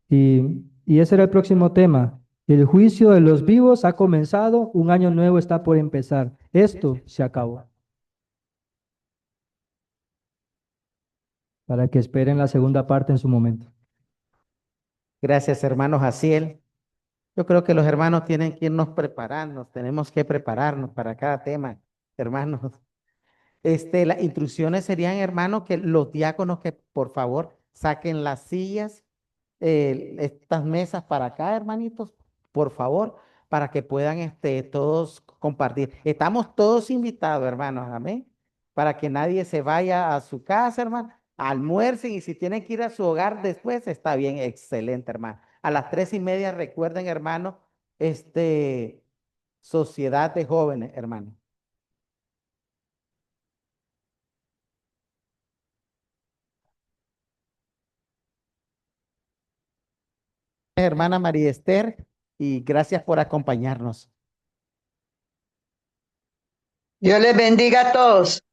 Y ese era el próximo tema. El juicio de los vivos ha comenzado, un año nuevo está por empezar. Esto se acabó. Para que esperen la segunda parte en su momento. Gracias, hermanos Jaciel. Yo creo que los hermanos tienen que irnos preparando, tenemos que prepararnos para cada tema, hermanos. Las instrucciones serían, hermanos, que los diáconos que por favor saquen las sillas, estas mesas para acá, hermanitos, por favor, para que puedan todos compartir. Estamos todos invitados, hermanos, amén, para que nadie se vaya a su casa, hermano. Almuercen y si tienen que ir a su hogar después, está bien, excelente, hermano. A las 3:30 recuerden, hermano, sociedad de jóvenes, hermano. Hermana María Esther, y gracias por acompañarnos. Dios les bendiga a todos.